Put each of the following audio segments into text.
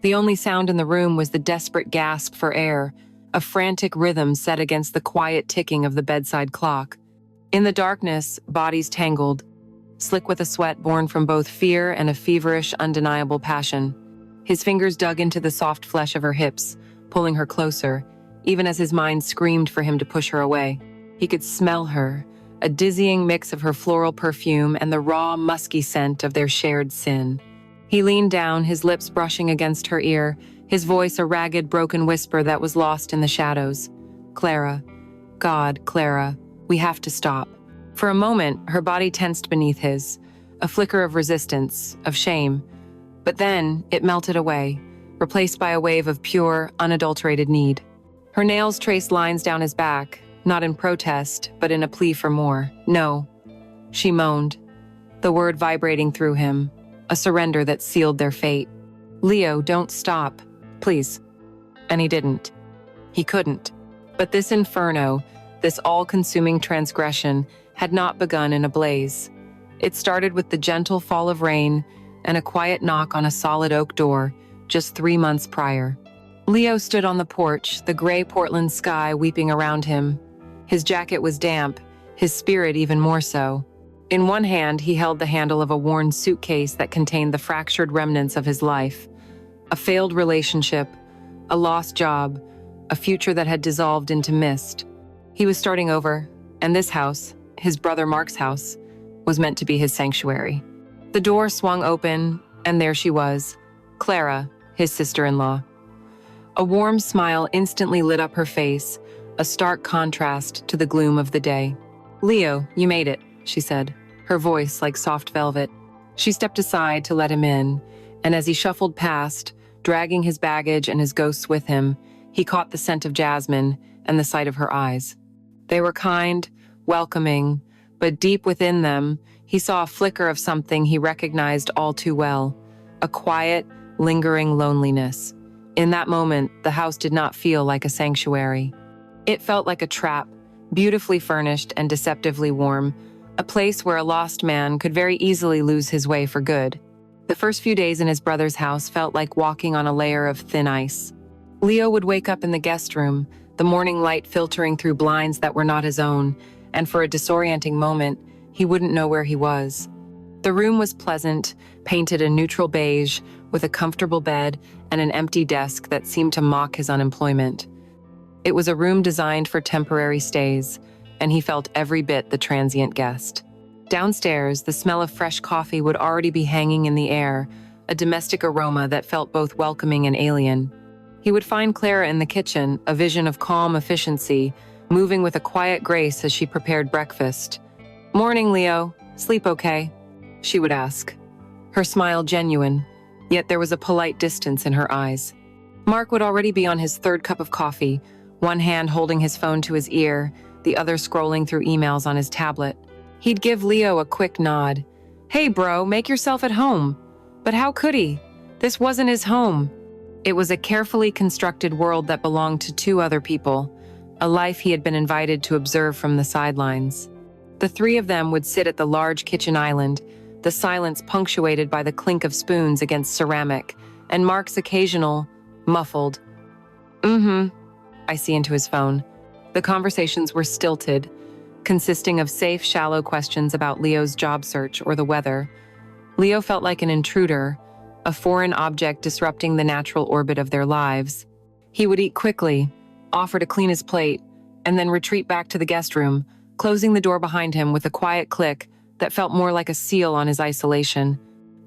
The only sound in the room was the desperate gasp for air, a frantic rhythm set against the quiet ticking of the bedside clock. In the darkness, bodies tangled, slick with a sweat born from both fear and a feverish, undeniable passion. His fingers dug into the soft flesh of her hips, pulling her closer, even as his mind screamed for him to push her away. He could smell her, a dizzying mix of her floral perfume and the raw, musky scent of their shared sin. He leaned down, his lips brushing against her ear, his voice a ragged, broken whisper that was lost in the shadows. Clara. God, Clara, we have to stop. For a moment, her body tensed beneath his, a flicker of resistance, of shame. But then, it melted away, replaced by a wave of pure, unadulterated need. Her nails traced lines down his back, not in protest, but in a plea for more. No, she moaned, the word vibrating through him, a surrender that sealed their fate. Leo, don't stop, please. And he didn't. He couldn't. But this inferno, this all-consuming transgression, had not begun in a blaze. It started with the gentle fall of rain and a quiet knock on a solid oak door just 3 months prior. Leo stood on the porch, the gray Portland sky weeping around him. His jacket was damp, his spirit even more so. In one hand, he held the handle of a worn suitcase that contained the fractured remnants of his life. A failed relationship, a lost job, a future that had dissolved into mist. He was starting over, and this house, his brother Mark's house, was meant to be his sanctuary. The door swung open, and there she was, Clara, his sister-in-law. A warm smile instantly lit up her face, a stark contrast to the gloom of the day. Leo, you made it, she said, her voice like soft velvet. She stepped aside to let him in, and as he shuffled past, dragging his baggage and his ghosts with him, he caught the scent of jasmine and the sight of her eyes. They were kind, welcoming, but deep within them, he saw a flicker of something he recognized all too well, a quiet, lingering loneliness. In that moment, the house did not feel like a sanctuary. It felt like a trap, beautifully furnished and deceptively warm, a place where a lost man could very easily lose his way for good. The first few days in his brother's house felt like walking on a layer of thin ice. Leo would wake up in the guest room, the morning light filtering through blinds that were not his own, and for a disorienting moment, he wouldn't know where he was. The room was pleasant, painted a neutral beige, with a comfortable bed and an empty desk that seemed to mock his unemployment. It was a room designed for temporary stays, and he felt every bit the transient guest. Downstairs, the smell of fresh coffee would already be hanging in the air, a domestic aroma that felt both welcoming and alien. He would find Clara in the kitchen, a vision of calm efficiency, moving with a quiet grace as she prepared breakfast. "Morning, Leo. Sleep okay?" she would ask. Her smile genuine, yet there was a polite distance in her eyes. Mark would already be on his third cup of coffee, one hand holding his phone to his ear, the other scrolling through emails on his tablet. He'd give Leo a quick nod. "Hey bro, make yourself at home." But how could he? This wasn't his home. It was a carefully constructed world that belonged to two other people, a life he had been invited to observe from the sidelines. The three of them would sit at the large kitchen island, the silence punctuated by the clink of spoons against ceramic, and Mark's occasional, muffled, I see into his phone. The conversations were stilted, consisting of safe, shallow questions about Leo's job search or the weather. Leo felt like an intruder, a foreign object disrupting the natural orbit of their lives. He would eat quickly, offer to clean his plate, and then retreat back to the guest room, closing the door behind him with a quiet click that felt more like a seal on his isolation.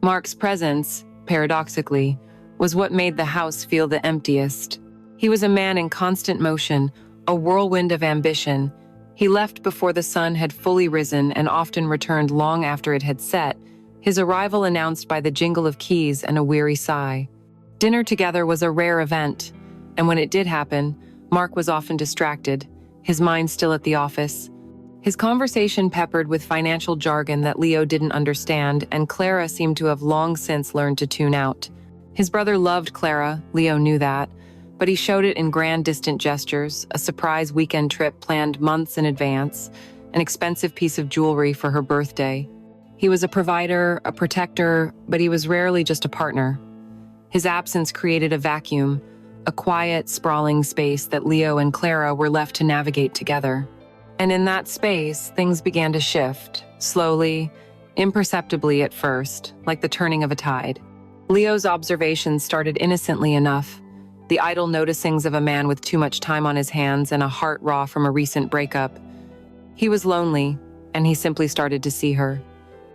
Mark's presence, paradoxically, was what made the house feel the emptiest. He was a man in constant motion, a whirlwind of ambition. He left before the sun had fully risen and often returned long after it had set, his arrival announced by the jingle of keys and a weary sigh. Dinner together was a rare event, and when it did happen, Mark was often distracted, his mind still at the office. His conversation peppered with financial jargon that Leo didn't understand, and Clara seemed to have long since learned to tune out. His brother loved Clara, Leo knew that, but he showed it in grand distant gestures, a surprise weekend trip planned months in advance, an expensive piece of jewelry for her birthday. He was a provider, a protector, but he was rarely just a partner. His absence created a vacuum, a quiet, sprawling space that Leo and Clara were left to navigate together. And in that space, things began to shift, slowly, imperceptibly at first, like the turning of a tide. Leo's observations started innocently enough, the idle noticings of a man with too much time on his hands and a heart raw from a recent breakup. He was lonely, and he simply started to see her,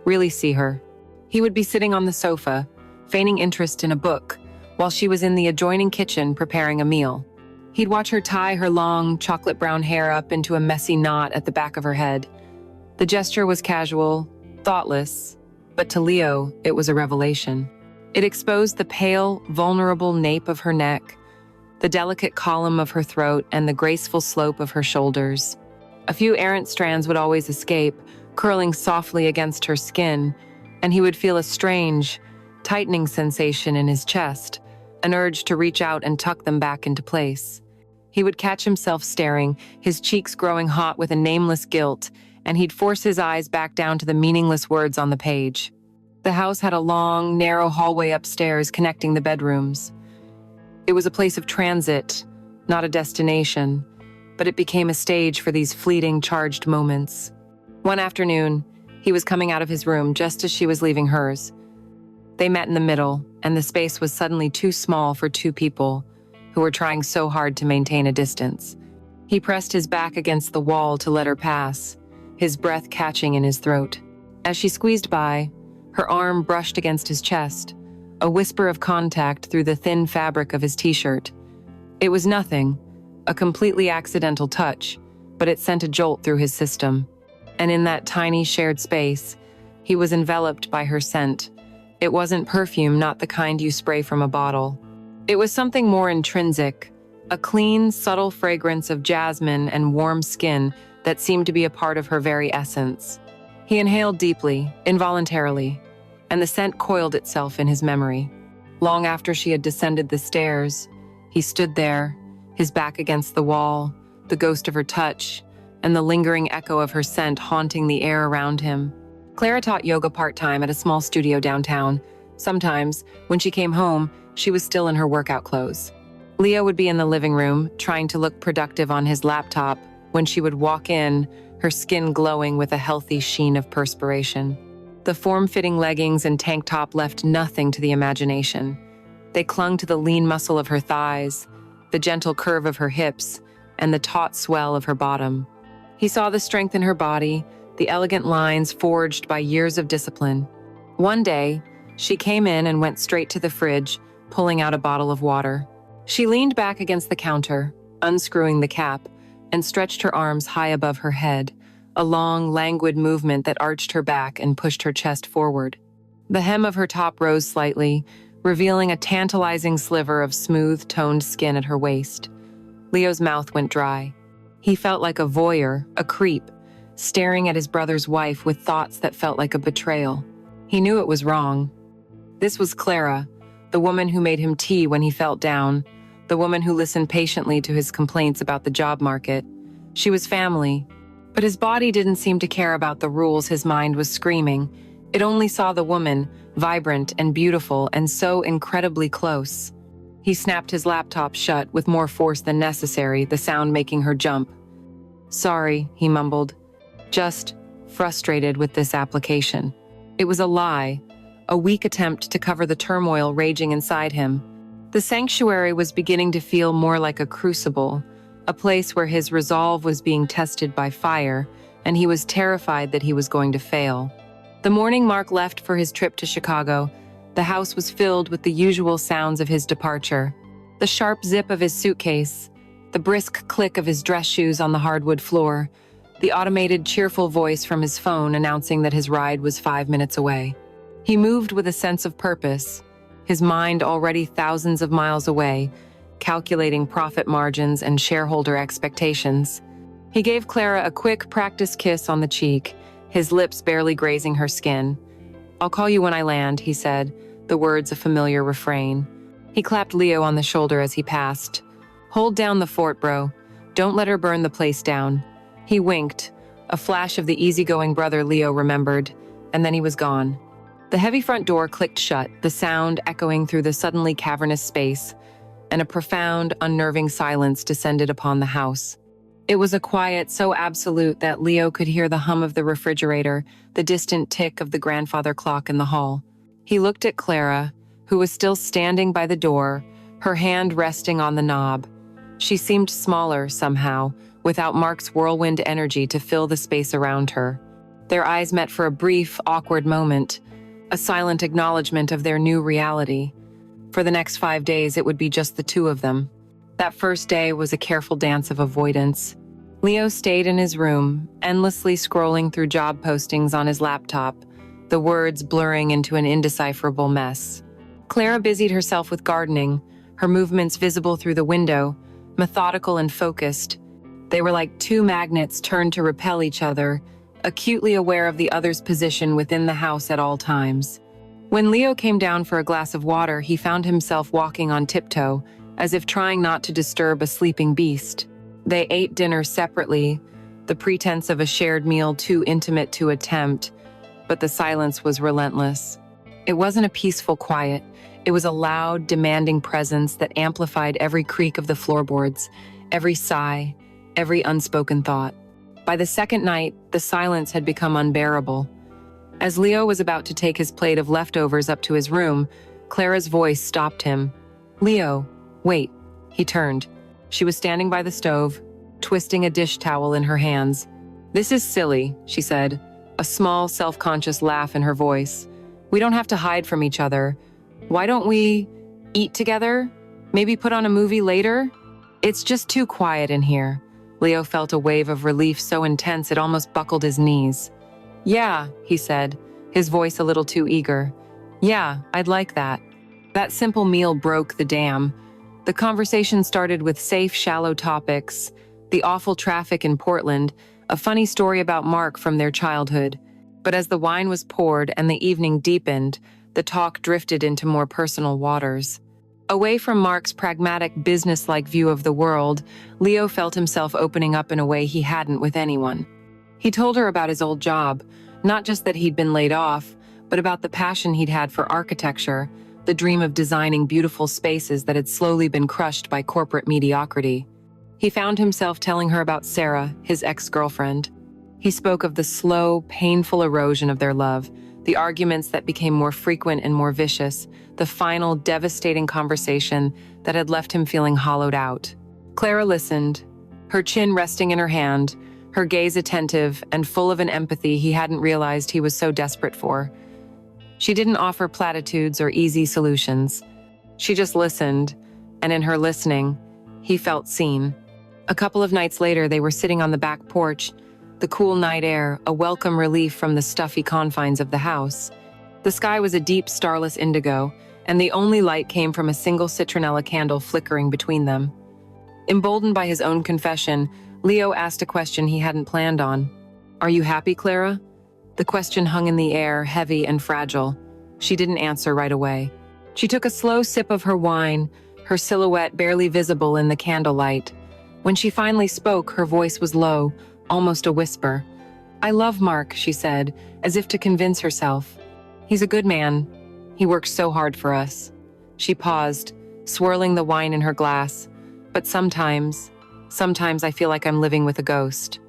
really see her. He would be sitting on the sofa, feigning interest in a book, while she was in the adjoining kitchen preparing a meal. He'd watch her tie her long, chocolate brown hair up into a messy knot at the back of her head. The gesture was casual, thoughtless, but to Leo, it was a revelation. It exposed the pale, vulnerable nape of her neck, the delicate column of her throat, and the graceful slope of her shoulders. A few errant strands would always escape, curling softly against her skin, and he would feel a strange, tightening sensation in his chest, an urge to reach out and tuck them back into place. He would catch himself staring, his cheeks growing hot with a nameless guilt, and he'd force his eyes back down to the meaningless words on the page. The house had a long, narrow hallway upstairs connecting the bedrooms. It was a place of transit, not a destination, but it became a stage for these fleeting, charged moments. One afternoon, he was coming out of his room just as she was leaving hers. They met in the middle, and the space was suddenly too small for two people who were trying so hard to maintain a distance. He pressed his back against the wall to let her pass, his breath catching in his throat. As she squeezed by, her arm brushed against his chest, a whisper of contact through the thin fabric of his t-shirt. It was nothing, a completely accidental touch, but it sent a jolt through his system. And in that tiny shared space, he was enveloped by her scent. It wasn't perfume, not the kind you spray from a bottle. It was something more intrinsic, a clean, subtle fragrance of jasmine and warm skin that seemed to be a part of her very essence. He inhaled deeply, involuntarily, and the scent coiled itself in his memory. Long after she had descended the stairs, he stood there, his back against the wall, the ghost of her touch, and the lingering echo of her scent haunting the air around him. Clara taught yoga part-time at a small studio downtown. Sometimes, when she came home, she was still in her workout clothes. Leo would be in the living room, trying to look productive on his laptop, when she would walk in, her skin glowing with a healthy sheen of perspiration. The form-fitting leggings and tank top left nothing to the imagination. They clung to the lean muscle of her thighs, the gentle curve of her hips, and the taut swell of her bottom. He saw the strength in her body, the elegant lines forged by years of discipline. One day, she came in and went straight to the fridge, pulling out a bottle of water. She leaned back against the counter, unscrewing the cap, and stretched her arms high above her head, a long, languid movement that arched her back and pushed her chest forward. The hem of her top rose slightly, revealing a tantalizing sliver of smooth, toned skin at her waist. Leo's mouth went dry. He felt like a voyeur, a creep, staring at his brother's wife with thoughts that felt like a betrayal. He knew it was wrong. This was Clara, the woman who made him tea when he felt down, the woman who listened patiently to his complaints about the job market. She was family, but his body didn't seem to care about the rules his mind was screaming. It only saw the woman, vibrant and beautiful and so incredibly close. He snapped his laptop shut with more force than necessary, the sound making her jump. "Sorry," he mumbled, just frustrated with this application. It was a lie, a weak attempt to cover the turmoil raging inside him. The sanctuary was beginning to feel more like a crucible, a place where his resolve was being tested by fire, and he was terrified that he was going to fail. The morning Mark left for his trip to Chicago, the house was filled with the usual sounds of his departure. The sharp zip of his suitcase, the brisk click of his dress shoes on the hardwood floor, the automated, cheerful voice from his phone announcing that his ride was 5 minutes away. He moved with a sense of purpose, his mind already thousands of miles away, calculating profit margins and shareholder expectations. He gave Clara a quick practice kiss on the cheek, his lips barely grazing her skin. "I'll call you when I land," he said, the words a familiar refrain. He clapped Leo on the shoulder as he passed. "Hold down the fort, bro. Don't let her burn the place down." He winked, a flash of the easygoing brother Leo remembered, and then he was gone. The heavy front door clicked shut, the sound echoing through the suddenly cavernous space, and a profound, unnerving silence descended upon the house. It was a quiet so absolute that Leo could hear the hum of the refrigerator, the distant tick of the grandfather clock in the hall. He looked at Clara, who was still standing by the door, her hand resting on the knob. She seemed smaller, somehow, without Mark's whirlwind energy to fill the space around her. Their eyes met for a brief, awkward moment, a silent acknowledgement of their new reality. For the next 5 days, it would be just the two of them. That first day was a careful dance of avoidance. Leo stayed in his room, endlessly scrolling through job postings on his laptop, the words blurring into an indecipherable mess. Clara busied herself with gardening, her movements visible through the window, methodical and focused. They were like two magnets turned to repel each other, acutely aware of the other's position within the house at all times. When Leo came down for a glass of water, he found himself walking on tiptoe, as if trying not to disturb a sleeping beast. They ate dinner separately, the pretense of a shared meal too intimate to attempt, but the silence was relentless. It wasn't a peaceful quiet. It was a loud, demanding presence that amplified every creak of the floorboards, every sigh, every unspoken thought. By the second night, the silence had become unbearable. As Leo was about to take his plate of leftovers up to his room, Clara's voice stopped him. "Leo, wait." He turned. She was standing by the stove, twisting a dish towel in her hands. "This is silly," she said, a small, self-conscious laugh in her voice. "We don't have to hide from each other. Why don't we eat together? Maybe put on a movie later? It's just too quiet in here." Leo felt a wave of relief so intense it almost buckled his knees. "Yeah," he said, his voice a little too eager. "Yeah, I'd like that." That simple meal broke the dam. The conversation started with safe, shallow topics, the awful traffic in Portland, a funny story about Mark from their childhood. But as the wine was poured and the evening deepened, the talk drifted into more personal waters. Away from Mark's pragmatic, business-like view of the world, Leo felt himself opening up in a way he hadn't with anyone. He told her about his old job, not just that he'd been laid off, but about the passion he'd had for architecture, the dream of designing beautiful spaces that had slowly been crushed by corporate mediocrity. He found himself telling her about Sarah, his ex-girlfriend. He spoke of the slow, painful erosion of their love, the arguments that became more frequent and more vicious, the final, devastating conversation that had left him feeling hollowed out. Clara listened, her chin resting in her hand, her gaze attentive and full of an empathy he hadn't realized he was so desperate for. She didn't offer platitudes or easy solutions. She just listened, and in her listening, he felt seen. A couple of nights later, they were sitting on the back porch, the cool night air, a welcome relief from the stuffy confines of the house. The sky was a deep, starless indigo, and the only light came from a single citronella candle flickering between them. Emboldened by his own confession, Leo asked a question he hadn't planned on. "Are you happy, Clara?" The question hung in the air, heavy and fragile. She didn't answer right away. She took a slow sip of her wine, her silhouette barely visible in the candlelight. When she finally spoke, her voice was low, almost a whisper. "I love Mark," she said, as if to convince herself. "He's a good man. He works so hard for us." She paused, swirling the wine in her glass. "But sometimes I feel like I'm living with a ghost.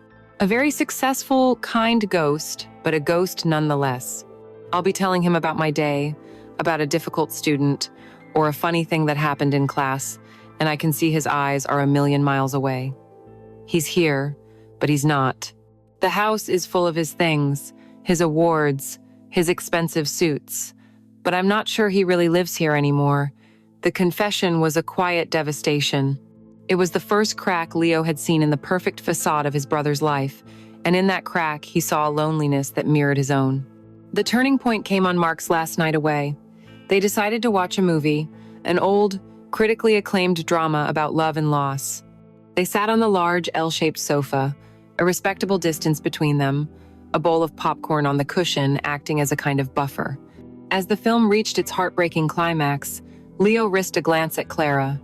A very successful, kind ghost, but a ghost nonetheless. I'll be telling him about my day, about a difficult student, or a funny thing that happened in class, and I can see his eyes are a million miles away. He's here, but he's not. The house is full of his things, his awards, his expensive suits, but I'm not sure he really lives here anymore." The confession was a quiet devastation. It was the first crack Leo had seen in the perfect facade of his brother's life, and in that crack he saw a loneliness that mirrored his own. The turning point came on Mark's last night away. They decided to watch a movie, an old, critically acclaimed drama about love and loss. They sat on the large L-shaped sofa, a respectable distance between them, a bowl of popcorn on the cushion acting as a kind of buffer. As the film reached its heartbreaking climax, Leo risked a glance at Clara.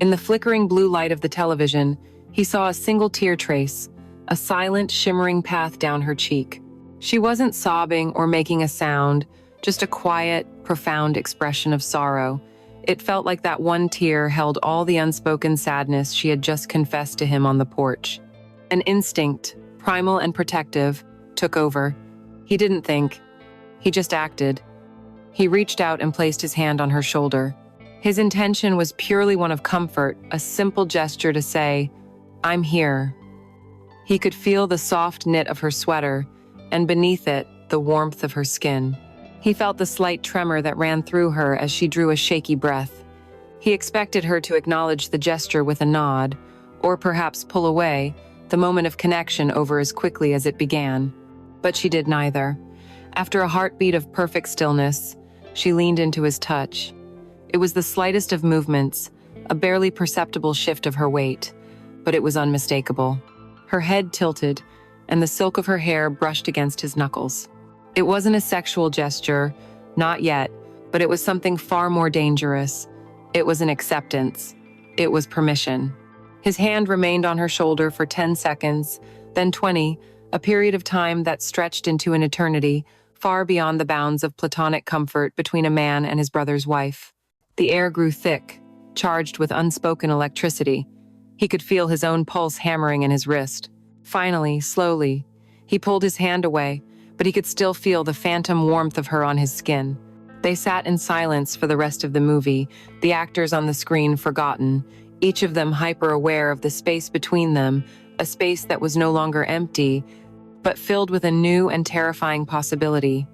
In the flickering blue light of the television, he saw a single tear trace, a silent, shimmering path down her cheek. She wasn't sobbing or making a sound, just a quiet, profound expression of sorrow. It felt like that one tear held all the unspoken sadness she had just confessed to him on the porch. An instinct, primal and protective, took over. He didn't think. He just acted. He reached out and placed his hand on her shoulder. His intention was purely one of comfort, a simple gesture to say, "I'm here." He could feel the soft knit of her sweater, and beneath it, the warmth of her skin. He felt the slight tremor that ran through her as she drew a shaky breath. He expected her to acknowledge the gesture with a nod, or perhaps pull away, the moment of connection over as quickly as it began. But she did neither. After a heartbeat of perfect stillness, she leaned into his touch. It was the slightest of movements, a barely perceptible shift of her weight, but it was unmistakable. Her head tilted, and the silk of her hair brushed against his knuckles. It wasn't a sexual gesture, not yet, but it was something far more dangerous. It was an acceptance. It was permission. His hand remained on her shoulder for 10 seconds, then 20, a period of time that stretched into an eternity, far beyond the bounds of platonic comfort between a man and his brother's wife. The air grew thick, charged with unspoken electricity. He could feel his own pulse hammering in his wrist. Finally, slowly, he pulled his hand away, but he could still feel the phantom warmth of her on his skin. They sat in silence for the rest of the movie, the actors on the screen forgotten, each of them hyper-aware of the space between them, a space that was no longer empty, but filled with a new and terrifying possibility.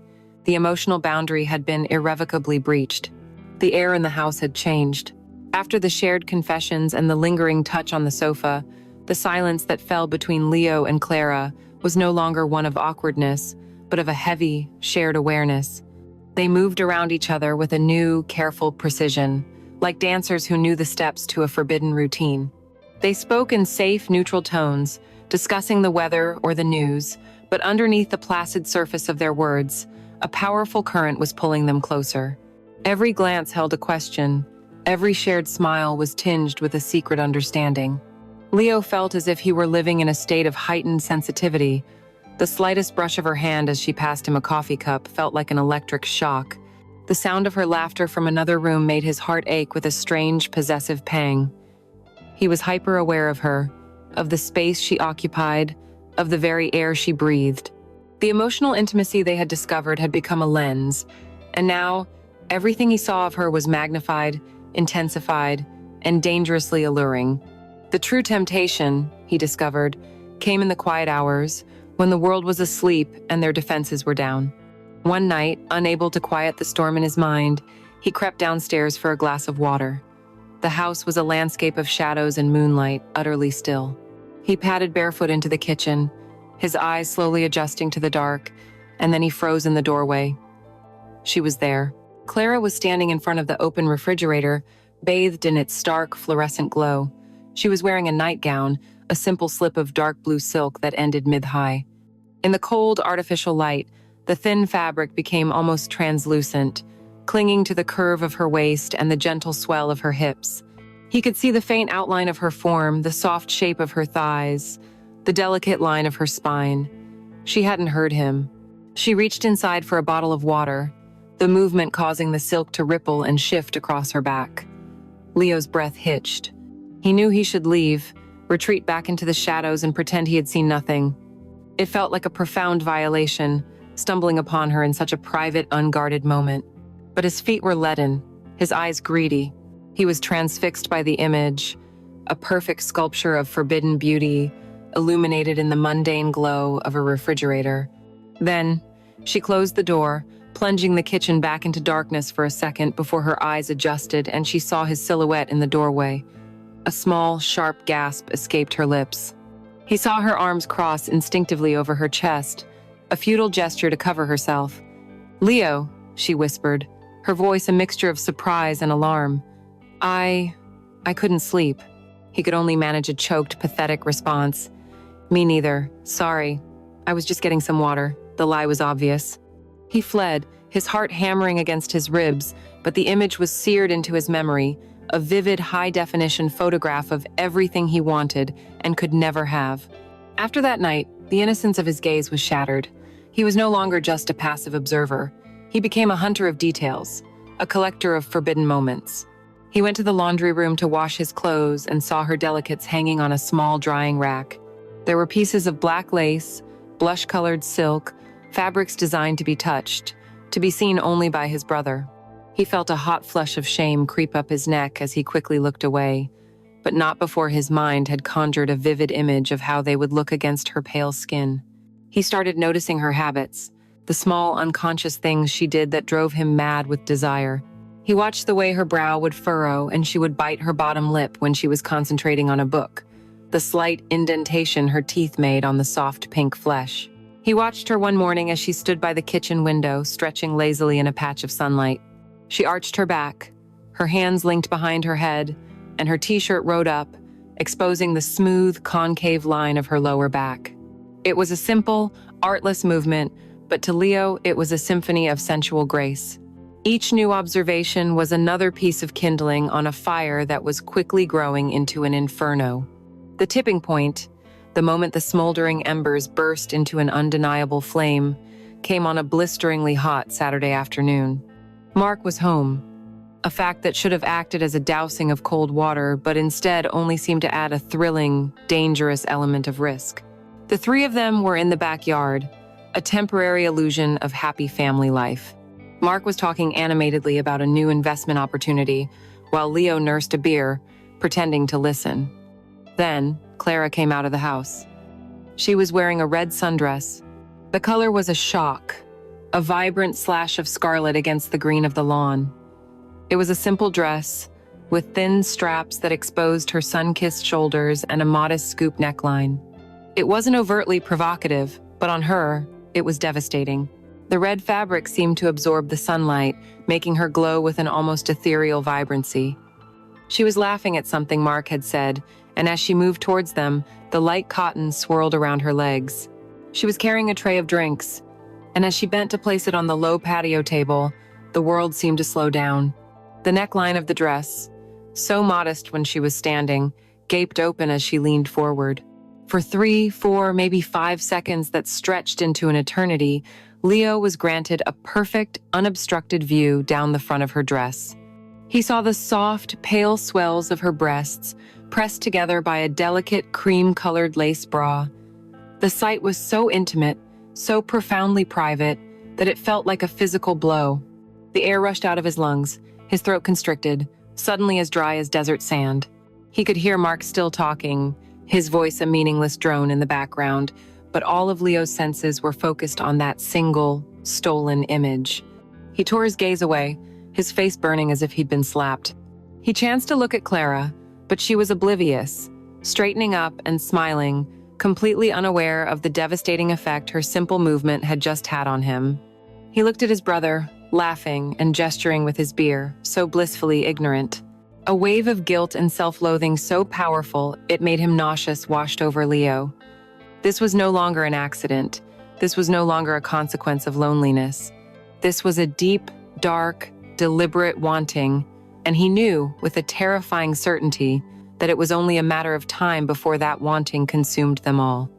The emotional boundary had been irrevocably breached. The air in the house had changed. After the shared confessions and the lingering touch on the sofa, the silence that fell between Leo and Clara was no longer one of awkwardness, but of a heavy, shared awareness. They moved around each other with a new, careful precision, like dancers who knew the steps to a forbidden routine. They spoke in safe, neutral tones, discussing the weather or the news, but underneath the placid surface of their words, a powerful current was pulling them closer. Every glance held a question. Every shared smile was tinged with a secret understanding. Leo felt as if he were living in a state of heightened sensitivity. The slightest brush of her hand as she passed him a coffee cup felt like an electric shock. The sound of her laughter from another room made his heart ache with a strange, possessive pang. He was hyper-aware of her, of the space she occupied, of the very air she breathed. The emotional intimacy they had discovered had become a lens, and now everything he saw of her was magnified, intensified, and dangerously alluring. The true temptation, he discovered, came in the quiet hours, when the world was asleep and their defenses were down. One night, unable to quiet the storm in his mind, he crept downstairs for a glass of water. The house was a landscape of shadows and moonlight, utterly still. He padded barefoot into the kitchen, his eyes slowly adjusting to the dark, and then he froze in the doorway. She was there. Clara was standing in front of the open refrigerator, bathed in its stark, fluorescent glow. She was wearing a nightgown, a simple slip of dark blue silk that ended mid-thigh. In the cold, artificial light, the thin fabric became almost translucent, clinging to the curve of her waist and the gentle swell of her hips. He could see the faint outline of her form, the soft shape of her thighs, the delicate line of her spine. She hadn't heard him. She reached inside for a bottle of water, the movement causing the silk to ripple and shift across her back. Leo's breath hitched. He knew he should leave, retreat back into the shadows and pretend he had seen nothing. It felt like a profound violation, stumbling upon her in such a private, unguarded moment. But his feet were leaden, his eyes greedy. He was transfixed by the image, a perfect sculpture of forbidden beauty, illuminated in the mundane glow of a refrigerator. Then, she closed the door, plunging the kitchen back into darkness for a second before her eyes adjusted and she saw his silhouette in the doorway. A small, sharp gasp escaped her lips. He saw her arms cross instinctively over her chest, a futile gesture to cover herself. "Leo," she whispered, her voice a mixture of surprise and alarm. I couldn't sleep." He could only manage a choked, pathetic response. "Me neither. Sorry. I was just getting some water." The lie was obvious. He fled, his heart hammering against his ribs, but the image was seared into his memory, a vivid, high-definition photograph of everything he wanted and could never have. After that night, the innocence of his gaze was shattered. He was no longer just a passive observer. He became a hunter of details, a collector of forbidden moments. He went to the laundry room to wash his clothes and saw her delicates hanging on a small drying rack. There were pieces of black lace, blush-colored silk, fabrics designed to be touched, to be seen only by his brother. He felt a hot flush of shame creep up his neck as he quickly looked away, but not before his mind had conjured a vivid image of how they would look against her pale skin. He started noticing her habits, the small, unconscious things she did that drove him mad with desire. He watched the way her brow would furrow and she would bite her bottom lip when she was concentrating on a book, the slight indentation her teeth made on the soft pink flesh. He watched her one morning as she stood by the kitchen window, stretching lazily in a patch of sunlight. She arched her back, her hands linked behind her head, and her t-shirt rode up, exposing the smooth, concave line of her lower back. It was a simple, artless movement, but to Leo, it was a symphony of sensual grace. Each new observation was another piece of kindling on a fire that was quickly growing into an inferno. The tipping point, the moment the smoldering embers burst into an undeniable flame, came on a blisteringly hot Saturday afternoon. Mark was home, a fact that should have acted as a dousing of cold water, but instead only seemed to add a thrilling, dangerous element of risk. The three of them were in the backyard, a temporary illusion of happy family life. Mark was talking animatedly about a new investment opportunity, while Leo nursed a beer, pretending to listen. Then, Clara came out of the house. She was wearing a red sundress. The color was a shock, a vibrant slash of scarlet against the green of the lawn. It was a simple dress, with thin straps that exposed her sun-kissed shoulders and a modest scoop neckline. It wasn't overtly provocative, but on her, it was devastating. The red fabric seemed to absorb the sunlight, making her glow with an almost ethereal vibrancy. She was laughing at something Mark had said, and as she moved towards them, the light cotton swirled around her legs. She was carrying a tray of drinks, and as she bent to place it on the low patio table, the world seemed to slow down. The neckline of the dress, so modest when she was standing, gaped open as she leaned forward. For 3, 4, maybe 5 seconds that stretched into an eternity, Leo was granted a perfect, unobstructed view down the front of her dress. He saw the soft, pale swells of her breasts, pressed together by a delicate, cream-colored lace bra. The sight was so intimate, so profoundly private, that it felt like a physical blow. The air rushed out of his lungs, his throat constricted, suddenly as dry as desert sand. He could hear Mark still talking, his voice a meaningless drone in the background, but all of Leo's senses were focused on that single, stolen image. He tore his gaze away, his face burning as if he'd been slapped. He chanced to look at Clara, but she was oblivious, straightening up and smiling, completely unaware of the devastating effect her simple movement had just had on him. He looked at his brother, laughing and gesturing with his beer, so blissfully ignorant. A wave of guilt and self-loathing so powerful it made him nauseous washed over Leo. This was no longer an accident. This was no longer a consequence of loneliness. This was a deep, dark, deliberate wanting, and he knew, with a terrifying certainty, that it was only a matter of time before that wanting consumed them all.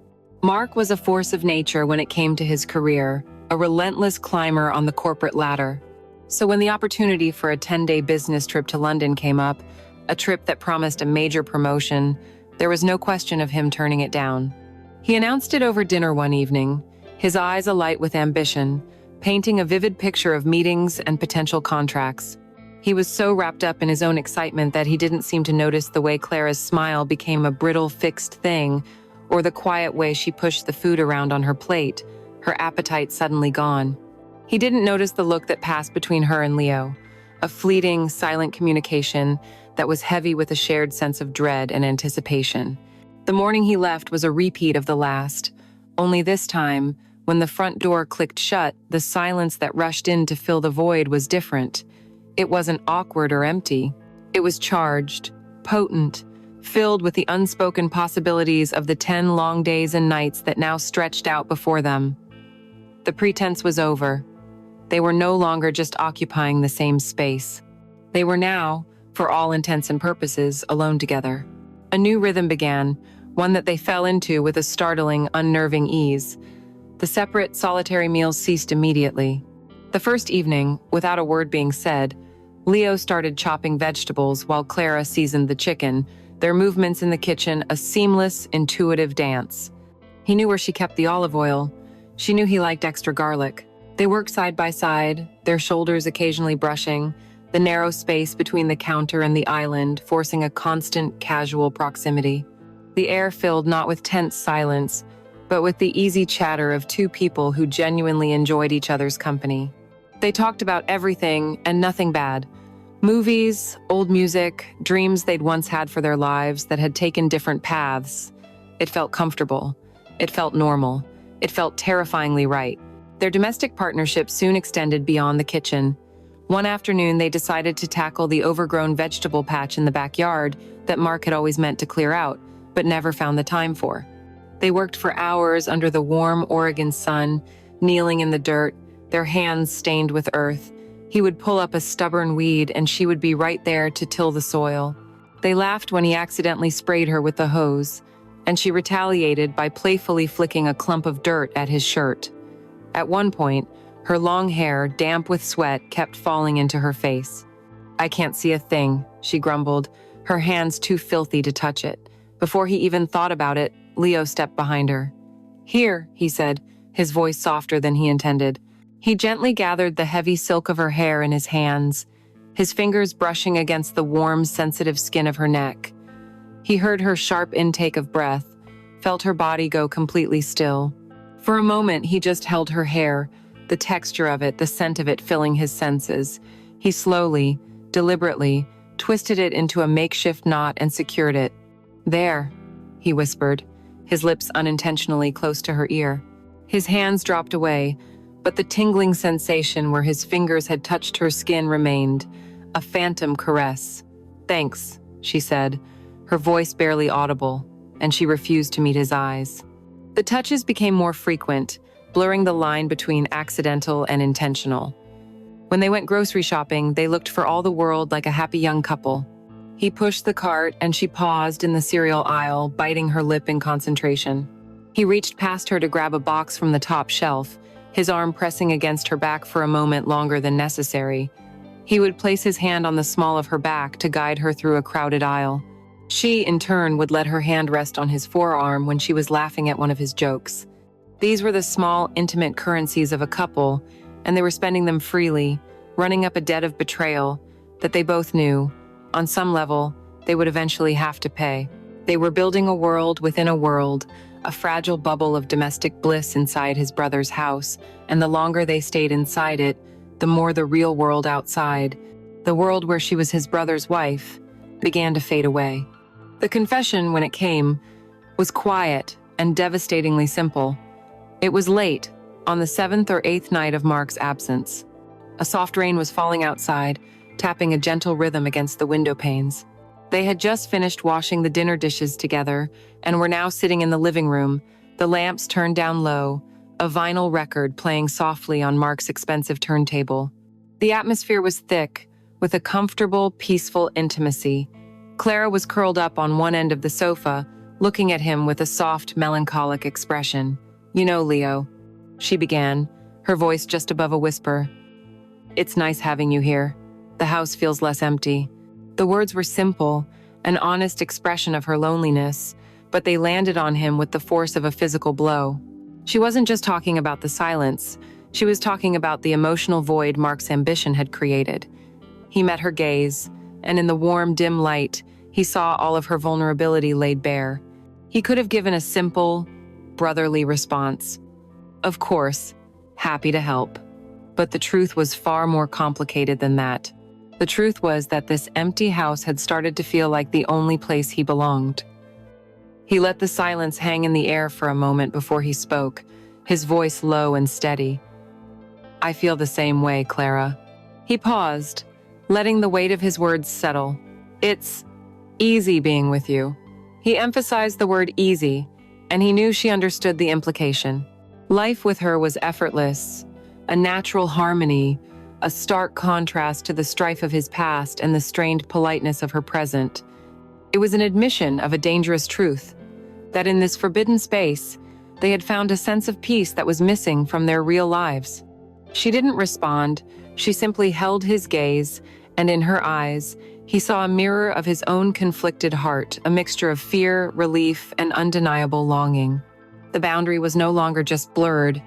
Mark was a force of nature when it came to his career, a relentless climber on the corporate ladder. So when the opportunity for a 10-day business trip to London came up, a trip that promised a major promotion, there was no question of him turning it down. He announced it over dinner one evening, his eyes alight with ambition, painting a vivid picture of meetings and potential contracts. He was so wrapped up in his own excitement that he didn't seem to notice the way Clara's smile became a brittle, fixed thing, or the quiet way she pushed the food around on her plate, her appetite suddenly gone. He didn't notice the look that passed between her and Leo, a fleeting, silent communication that was heavy with a shared sense of dread and anticipation. The morning he left was a repeat of the last, only this time, when the front door clicked shut, the silence that rushed in to fill the void was different. It wasn't awkward or empty. It was charged, potent, filled with the unspoken possibilities of the 10 long days and nights that now stretched out before them. The pretense was over. They were no longer just occupying the same space. They were now, for all intents and purposes, alone together. A new rhythm began, one that they fell into with a startling, unnerving ease. The separate, solitary meals ceased immediately. The first evening, without a word being said, Leo started chopping vegetables while Clara seasoned the chicken, their movements in the kitchen a seamless, intuitive dance. He knew where she kept the olive oil. She knew he liked extra garlic. They worked side by side, their shoulders occasionally brushing, the narrow space between the counter and the island forcing a constant, casual proximity. The air filled not with tense silence, but with the easy chatter of two people who genuinely enjoyed each other's company. They talked about everything and nothing bad. Movies, old music, dreams they'd once had for their lives that had taken different paths. It felt comfortable. It felt normal. It felt terrifyingly right. Their domestic partnership soon extended beyond the kitchen. One afternoon, they decided to tackle the overgrown vegetable patch in the backyard that Mark had always meant to clear out, but never found the time for. They worked for hours under the warm Oregon sun, kneeling in the dirt, their hands stained with earth. He would pull up a stubborn weed and she would be right there to till the soil. They laughed when he accidentally sprayed her with the hose, and she retaliated by playfully flicking a clump of dirt at his shirt. At one point, her long hair, damp with sweat, kept falling into her face. "I can't see a thing," she grumbled, her hands too filthy to touch it. Before he even thought about it, Leo stepped behind her. "Here," he said, his voice softer than he intended. He gently gathered the heavy silk of her hair in his hands, his fingers brushing against the warm, sensitive skin of her neck. He heard her sharp intake of breath, felt her body go completely still. For a moment, he just held her hair, the texture of it, the scent of it filling his senses. He slowly, deliberately, twisted it into a makeshift knot and secured it. "There," he whispered, his lips unintentionally close to her ear. His hands dropped away, but the tingling sensation where his fingers had touched her skin remained, a phantom caress. "Thanks," she said, her voice barely audible, and she refused to meet his eyes. The touches became more frequent, blurring the line between accidental and intentional. When they went grocery shopping, they looked for all the world like a happy young couple. He pushed the cart and she paused in the cereal aisle, biting her lip in concentration. He reached past her to grab a box from the top shelf, his arm pressing against her back for a moment longer than necessary. He would place his hand on the small of her back to guide her through a crowded aisle. She, in turn, would let her hand rest on his forearm when she was laughing at one of his jokes. These were the small, intimate currencies of a couple, and they were spending them freely, running up a debt of betrayal that they both knew, on some level, they would eventually have to pay. They were building a world within a world, a fragile bubble of domestic bliss inside his brother's house, and the longer they stayed inside it, the more the real world outside, the world where she was his brother's wife, began to fade away. The confession, when it came, was quiet and devastatingly simple. It was late, on the 7th or 8th night of Mark's absence. A soft rain was falling outside, tapping a gentle rhythm against the window panes. They had just finished washing the dinner dishes together and were now sitting in the living room, the lamps turned down low, a vinyl record playing softly on Mark's expensive turntable. The atmosphere was thick, with a comfortable, peaceful intimacy. Clara was curled up on one end of the sofa, looking at him with a soft, melancholic expression. "You know, Leo," she began, her voice just above a whisper. "It's nice having you here. The house feels less empty." The words were simple, an honest expression of her loneliness, but they landed on him with the force of a physical blow. She wasn't just talking about the silence, she was talking about the emotional void Mark's ambition had created. He met her gaze, and in the warm, dim light, he saw all of her vulnerability laid bare. He could have given a simple, brotherly response. Of course, happy to help. But the truth was far more complicated than that. The truth was that this empty house had started to feel like the only place he belonged. He let the silence hang in the air for a moment before he spoke, his voice low and steady. "I feel the same way, Clara." He paused, letting the weight of his words settle. "It's easy being with you." He emphasized the word easy, and he knew she understood the implication. Life with her was effortless, a natural harmony, a stark contrast to the strife of his past and the strained politeness of her present. It was an admission of a dangerous truth, that in this forbidden space, they had found a sense of peace that was missing from their real lives. She didn't respond. She simply held his gaze, and in her eyes, he saw a mirror of his own conflicted heart, a mixture of fear, relief, and undeniable longing. The boundary was no longer just blurred,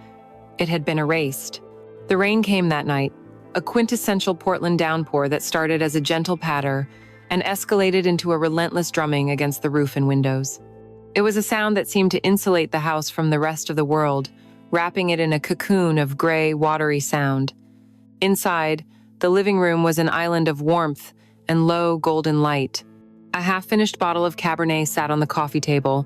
it had been erased. The rain came that night, a quintessential Portland downpour that started as a gentle patter and escalated into a relentless drumming against the roof and windows. It was a sound that seemed to insulate the house from the rest of the world, wrapping it in a cocoon of gray, watery sound. Inside, the living room was an island of warmth and low, golden light. A half-finished bottle of Cabernet sat on the coffee table,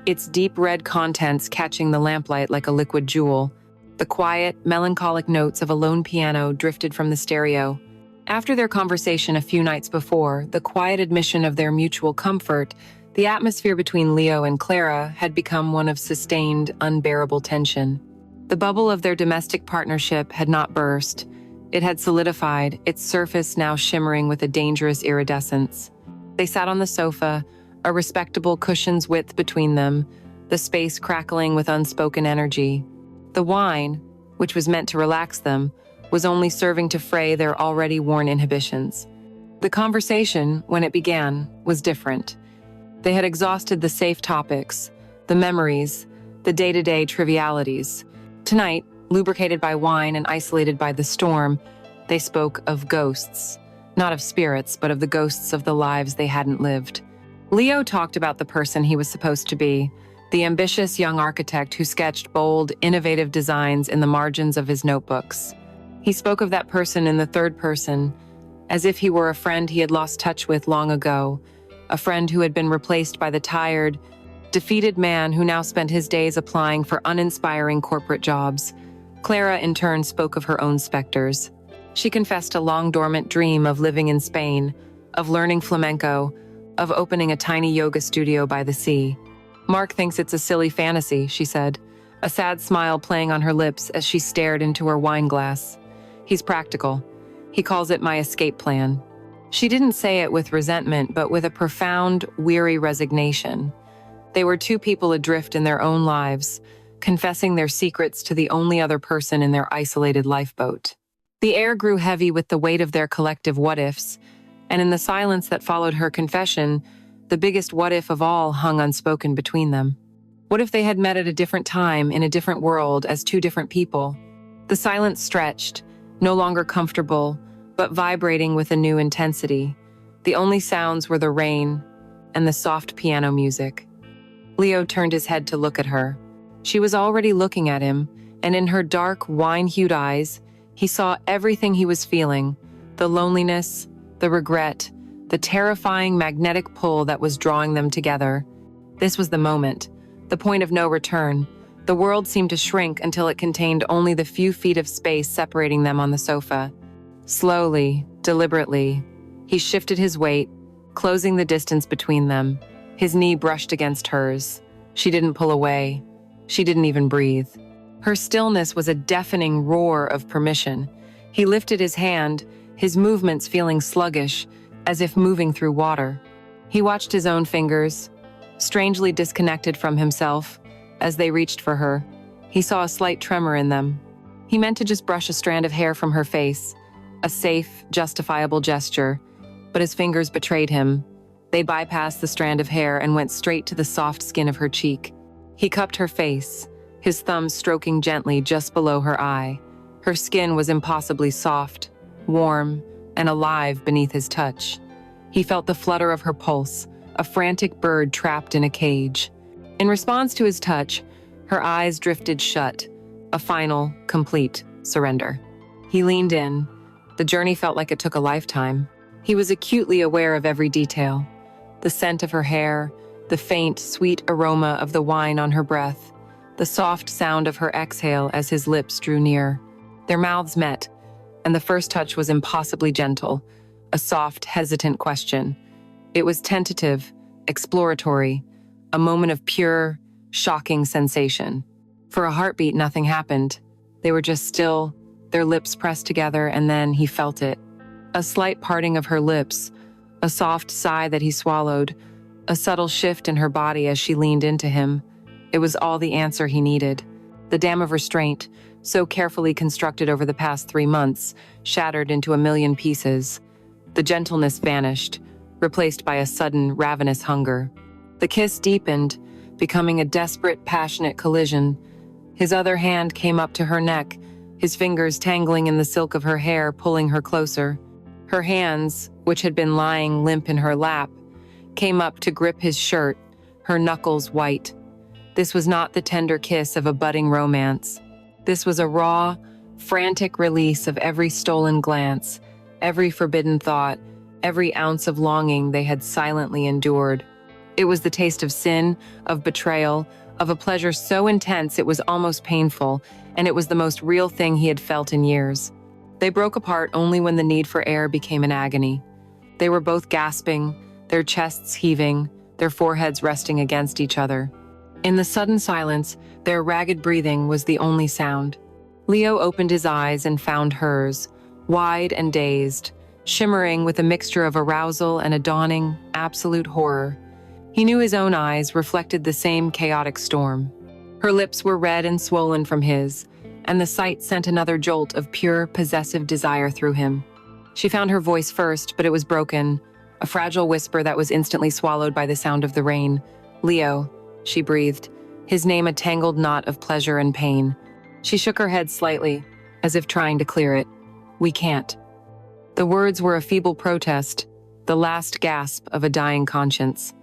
its deep red contents catching the lamplight like a liquid jewel. The quiet, melancholic notes of a lone piano drifted from the stereo. After their conversation a few nights before, the quiet admission of their mutual comfort, the atmosphere between Leo and Clara had become one of sustained, unbearable tension. The bubble of their domestic partnership had not burst. It had solidified, its surface now shimmering with a dangerous iridescence. They sat on the sofa, a respectable cushion's width between them, the space crackling with unspoken energy. The wine, which was meant to relax them, was only serving to fray their already worn inhibitions. The conversation, when it began, was different. They had exhausted the safe topics, the memories, the day-to-day trivialities. Tonight, lubricated by wine and isolated by the storm, they spoke of ghosts. Not of spirits, but of the ghosts of the lives they hadn't lived. Leo talked about the person he was supposed to be, the ambitious young architect who sketched bold, innovative designs in the margins of his notebooks. He spoke of that person in the third person, as if he were a friend he had lost touch with long ago, a friend who had been replaced by the tired, defeated man who now spent his days applying for uninspiring corporate jobs. Clara, in turn, spoke of her own specters. She confessed a long-dormant dream of living in Spain, of learning flamenco, of opening a tiny yoga studio by the sea. Mark thinks it's a silly fantasy, she said, a sad smile playing on her lips as she stared into her wine glass. He's practical. He calls it my escape plan. She didn't say it with resentment, but with a profound, weary resignation. They were two people adrift in their own lives, confessing their secrets to the only other person in their isolated lifeboat. The air grew heavy with the weight of their collective what-ifs, and in the silence that followed her confession, the biggest what-if of all hung unspoken between them. What if they had met at a different time, in a different world, as two different people? The silence stretched, no longer comfortable, but vibrating with a new intensity. The only sounds were the rain and the soft piano music. Leo turned his head to look at her. She was already looking at him, and in her dark, wine-hued eyes, he saw everything he was feeling, the loneliness, the regret, the terrifying magnetic pull that was drawing them together. This was the moment, the point of no return. The world seemed to shrink until it contained only the few feet of space separating them on the sofa. Slowly, deliberately, he shifted his weight, closing the distance between them. His knee brushed against hers. She didn't pull away. She didn't even breathe. Her stillness was a deafening roar of permission. He lifted his hand, his movements feeling sluggish, as if moving through water. He watched his own fingers, strangely disconnected from himself, as they reached for her. He saw a slight tremor in them. He meant to just brush a strand of hair from her face, a safe, justifiable gesture, but his fingers betrayed him. They bypassed the strand of hair and went straight to the soft skin of her cheek. He cupped her face, his thumbs stroking gently just below her eye. Her skin was impossibly soft, warm, and alive beneath his touch. He felt the flutter of her pulse, a frantic bird trapped in a cage. In response to his touch, her eyes drifted shut, a final, complete surrender. He leaned in. The journey felt like it took a lifetime. He was acutely aware of every detail. The scent of her hair, the faint, sweet aroma of the wine on her breath, the soft sound of her exhale as his lips drew near. Their mouths met, and the first touch was impossibly gentle, a soft, hesitant question. It was tentative, exploratory, a moment of pure, shocking sensation. For a heartbeat, nothing happened. They were just still, their lips pressed together, and then he felt it. A slight parting of her lips, a soft sigh that he swallowed, a subtle shift in her body as she leaned into him. It was all the answer he needed. The dam of restraint, so carefully constructed over the past 3 months, shattered into a million pieces. The gentleness vanished, replaced by a sudden, ravenous hunger. The kiss deepened, becoming a desperate, passionate collision. His other hand came up to her neck, his fingers tangling in the silk of her hair, pulling her closer. Her hands, which had been lying limp in her lap, came up to grip his shirt, her knuckles white. This was not the tender kiss of a budding romance. This was a raw, frantic release of every stolen glance, every forbidden thought, every ounce of longing they had silently endured. It was the taste of sin, of betrayal, of a pleasure so intense it was almost painful, and it was the most real thing he had felt in years. They broke apart only when the need for air became an agony. They were both gasping, their chests heaving, their foreheads resting against each other. In the sudden silence, their ragged breathing was the only sound. Leo opened his eyes and found hers, wide and dazed, shimmering with a mixture of arousal and a dawning, absolute horror. He knew his own eyes reflected the same chaotic storm. Her lips were red and swollen from his, and the sight sent another jolt of pure, possessive desire through him. She found her voice first, but it was broken, a fragile whisper that was instantly swallowed by the sound of the rain. "Leo," she breathed, his name a tangled knot of pleasure and pain. She shook her head slightly, as if trying to clear it. "We can't." The words were a feeble protest, the last gasp of a dying conscience.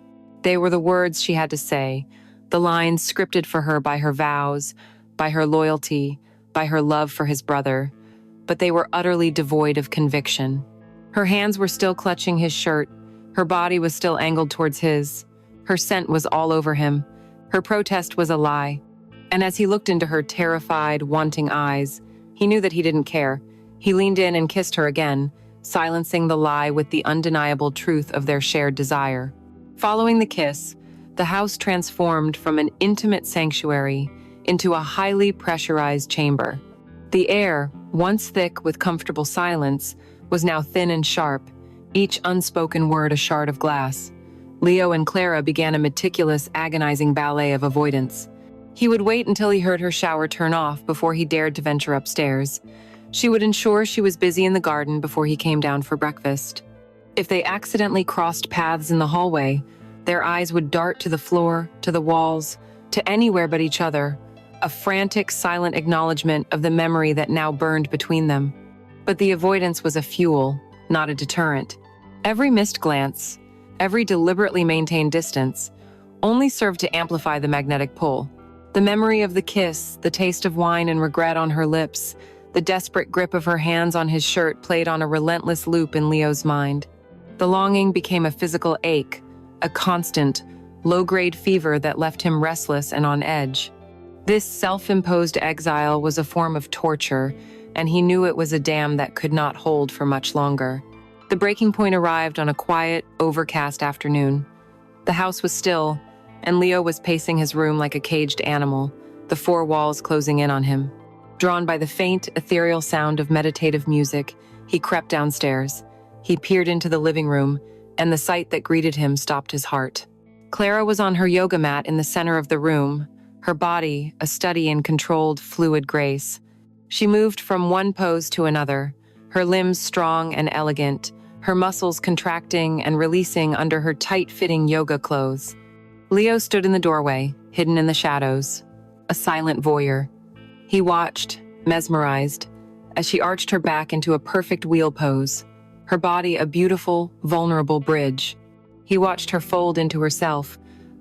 They were the words she had to say, the lines scripted for her by her vows, by her loyalty, by her love for his brother, but they were utterly devoid of conviction. Her hands were still clutching his shirt, her body was still angled towards his. Her scent was all over him. Her protest was a lie. And as he looked into her terrified, wanting eyes, he knew that he didn't care. He leaned in and kissed her again, silencing the lie with the undeniable truth of their shared desire. Following the kiss, the house transformed from an intimate sanctuary into a highly pressurized chamber. The air, once thick with comfortable silence, was now thin and sharp, each unspoken word a shard of glass. Leo and Clara began a meticulous, agonizing ballet of avoidance. He would wait until he heard her shower turn off before he dared to venture upstairs. She would ensure she was busy in the garden before he came down for breakfast. If they accidentally crossed paths in the hallway, their eyes would dart to the floor, to the walls, to anywhere but each other, a frantic, silent acknowledgement of the memory that now burned between them. But the avoidance was a fuel, not a deterrent. Every missed glance, every deliberately maintained distance, only served to amplify the magnetic pull. The memory of the kiss, the taste of wine and regret on her lips, the desperate grip of her hands on his shirt played on a relentless loop in Leo's mind. The longing became a physical ache, a constant, low-grade fever that left him restless and on edge. This self-imposed exile was a form of torture, and he knew it was a dam that could not hold for much longer. The breaking point arrived on a quiet, overcast afternoon. The house was still, and Leo was pacing his room like a caged animal, the four walls closing in on him. Drawn by the faint, ethereal sound of meditative music, he crept downstairs. He peered into the living room, and the sight that greeted him stopped his heart. Clara was on her yoga mat in the center of the room, her body a study in controlled, fluid grace. She moved from one pose to another, her limbs strong and elegant, her muscles contracting and releasing under her tight-fitting yoga clothes. Leo stood in the doorway, hidden in the shadows, a silent voyeur. He watched, mesmerized, as she arched her back into a perfect wheel pose, her body a beautiful, vulnerable bridge. He watched her fold into herself,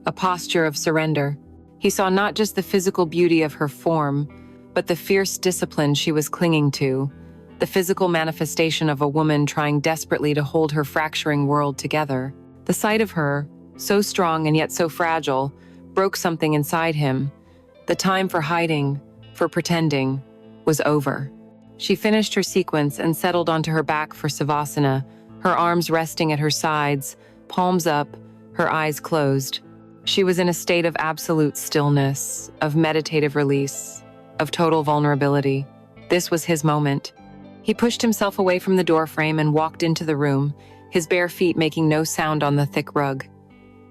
a posture of surrender. He saw not just the physical beauty of her form, but the fierce discipline she was clinging to, the physical manifestation of a woman trying desperately to hold her fracturing world together. The sight of her, so strong and yet so fragile, broke something inside him. The time for hiding, for pretending, was over. She finished her sequence and settled onto her back for Savasana, her arms resting at her sides, palms up, her eyes closed. She was in a state of absolute stillness, of meditative release, of total vulnerability. This was his moment. He pushed himself away from the doorframe and walked into the room, his bare feet making no sound on the thick rug.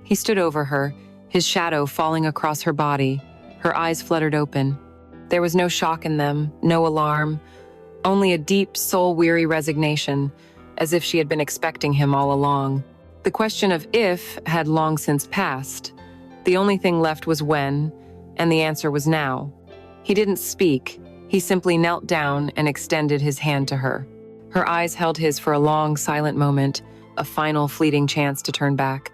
He stood over her, his shadow falling across her body, her eyes fluttered open. There was no shock in them, no alarm, only a deep, soul-weary resignation, as if she had been expecting him all along. The question of if had long since passed. The only thing left was when, and the answer was now. He didn't speak. He simply knelt down and extended his hand to her. Her eyes held his for a long, silent moment, a final fleeting chance to turn back.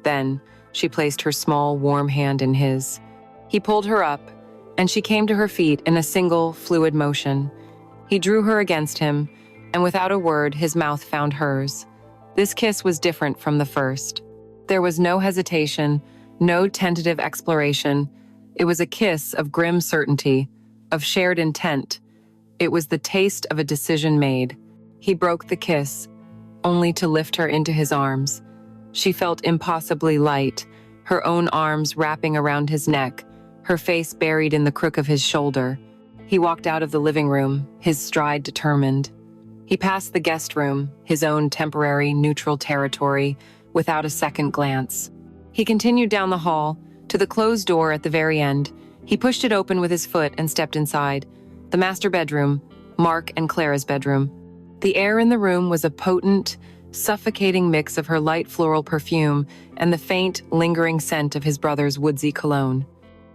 Then, she placed her small, warm hand in his. He pulled her up, and she came to her feet in a single, fluid motion. He drew her against him, and without a word, his mouth found hers. This kiss was different from the first. There was no hesitation, no tentative exploration. It was a kiss of grim certainty, of shared intent. It was the taste of a decision made. He broke the kiss, only to lift her into his arms. She felt impossibly light, her own arms wrapping around his neck, her face buried in the crook of his shoulder. He walked out of the living room, his stride determined. He passed the guest room, his own temporary, neutral territory, without a second glance. He continued down the hall, to the closed door at the very end. He pushed it open with his foot and stepped inside. The master bedroom, Mark and Clara's bedroom. The air in the room was a potent, suffocating mix of her light floral perfume and the faint, lingering scent of his brother's woodsy cologne.